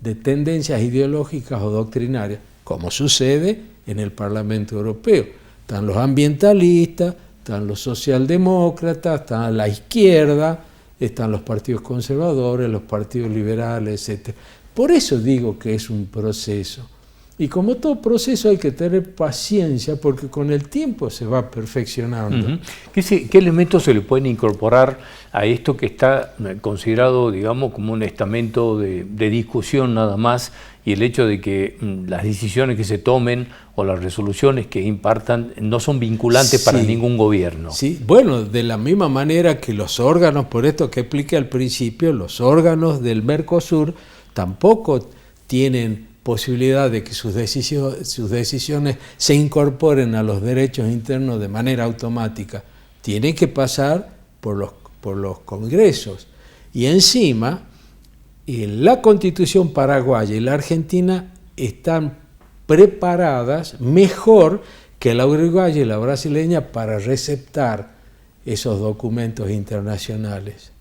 de tendencias ideológicas o doctrinarias, como sucede en el Parlamento Europeo. Están los ambientalistas, están los socialdemócratas, están la izquierda, están los partidos conservadores, los partidos liberales, etc. Por eso digo que es un proceso. Y como todo proceso hay que tener paciencia porque con el tiempo se va perfeccionando. ¿Qué elementos se le pueden incorporar a esto que está considerado, digamos, como un estamento de discusión nada más, y el hecho de que las decisiones que se tomen o las resoluciones que impartan no son vinculantes para ningún gobierno? Sí, bueno, de la misma manera que los órganos, por esto que expliqué al principio, los órganos del Mercosur tampoco tienen posibilidad de que sus decisiones se incorporen a los derechos internos de manera automática. Tienen que pasar por los congresos. Y encima, la Constitución paraguaya y la argentina están preparadas mejor que la uruguaya y la brasileña para receptar esos documentos internacionales.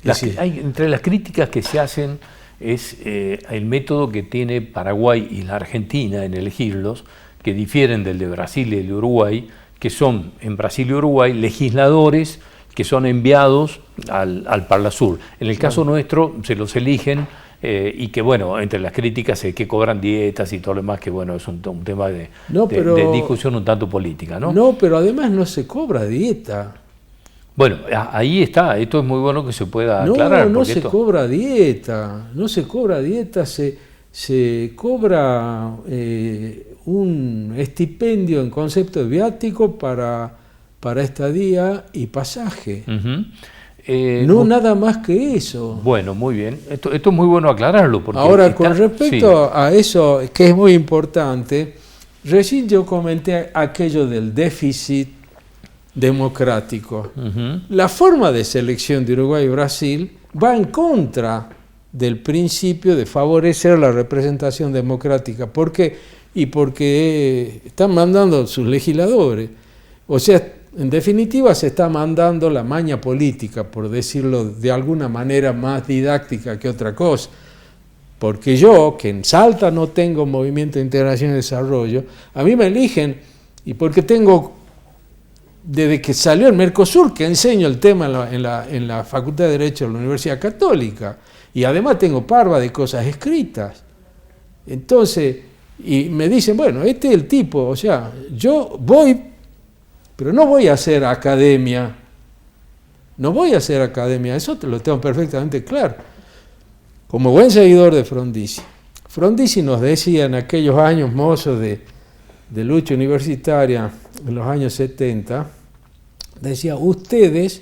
Entre las críticas que se hacen es el método que tiene Paraguay y la Argentina en elegirlos, que difieren del de Brasil y el de Uruguay, que son en Brasil y Uruguay legisladores que son enviados al Parlasur. En el caso nuestro se los eligen y que, bueno, entre las críticas es que cobran dietas y todo lo demás, que bueno, es un tema de discusión un tanto política, ¿no? No, pero además no se cobra dieta. Bueno, ahí está, esto es muy bueno que se pueda aclarar. No se cobra dieta, se cobra un estipendio en concepto de viático para estadía y pasaje. Nada más que eso. Bueno, muy bien. Esto es muy bueno aclararlo. Porque ahora, con respecto a eso, que es muy importante, recién yo comenté aquello del déficit democrático. La forma de selección de Uruguay y Brasil va en contra del principio de favorecer la representación democrática. ¿Por qué? Y porque están mandando sus legisladores. O sea, en definitiva se está mandando la maña política, por decirlo de alguna manera más didáctica que otra cosa. Porque yo, que en Salta no tengo Movimiento de Integración y Desarrollo, a mí me eligen, y porque tengo, desde que salió el Mercosur, que enseño el tema en la Facultad de Derecho de la Universidad Católica, y además tengo parva de cosas escritas. Entonces, y me dicen, bueno, este es el tipo, o sea, yo voy, pero no voy a hacer academia, eso te lo tengo perfectamente claro. Como buen seguidor de Frondizi. Frondizi nos decía en aquellos años mozos de lucha universitaria, en los años 70, decía, ustedes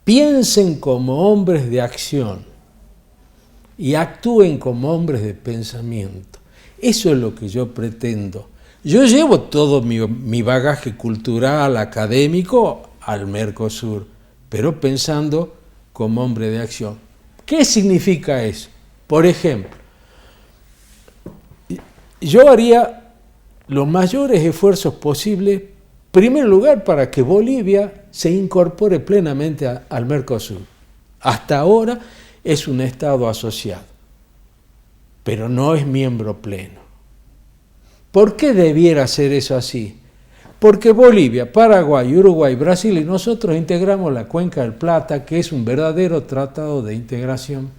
piensen como hombres de acción y actúen como hombres de pensamiento. Eso es lo que yo pretendo. Yo llevo todo mi bagaje cultural, académico, al Mercosur, pero pensando como hombre de acción. ¿Qué significa eso? Por ejemplo, yo haría los mayores esfuerzos posibles, en primer lugar, para que Bolivia se incorpore plenamente al Mercosur. Hasta ahora es un Estado asociado, pero no es miembro pleno. ¿Por qué debiera ser eso así? Porque Bolivia, Paraguay, Uruguay, Brasil y nosotros integramos la Cuenca del Plata, que es un verdadero tratado de integración.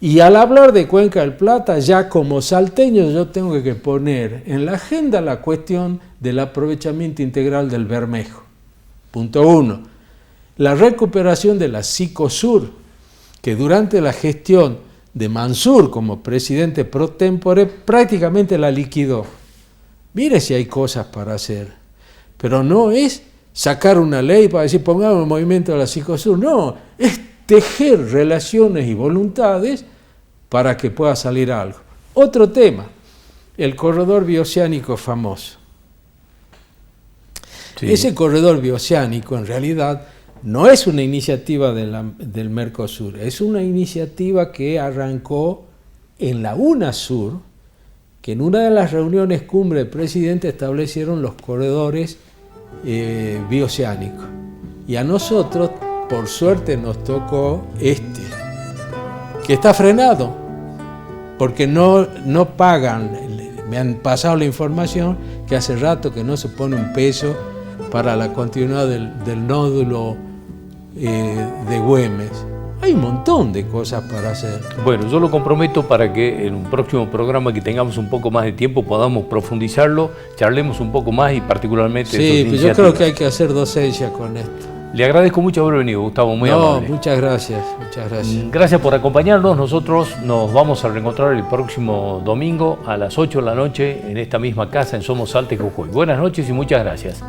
Y al hablar de Cuenca del Plata, ya como salteño yo tengo que poner en la agenda la cuestión del aprovechamiento integral del Bermejo. Punto 1. La recuperación de la Sicosur, que durante la gestión de Mansur como presidente pro tempore prácticamente la liquidó. Mire si hay cosas para hacer, pero no es sacar una ley para decir pongamos el movimiento de la Sicosur, no, es tejer relaciones y voluntades para que pueda salir algo. Otro tema, el corredor bioceánico famoso. Sí. Ese corredor bioceánico en realidad no es una iniciativa del Mercosur, es una iniciativa que arrancó en la UNASUR, que en una de las reuniones cumbre del presidente establecieron los corredores bioceánicos. Y a nosotros, por suerte, nos tocó que está frenado, porque no pagan. Me han pasado la información que hace rato que no se pone un peso para la continuidad del nódulo de Güemes. Hay un montón de cosas para hacer. Bueno, yo lo comprometo para que en un próximo programa que tengamos un poco más de tiempo podamos profundizarlo, charlemos un poco más y particularmente de Sí, pues yo creo que hay que hacer docencia con esto. Le agradezco mucho haber venido, Gustavo, muy amable. Muchas gracias, muchas gracias. Gracias por acompañarnos. Nosotros nos vamos a reencontrar el próximo domingo a las 8 de la noche en esta misma casa en Somos Salta y Jujuy. Buenas noches y muchas gracias.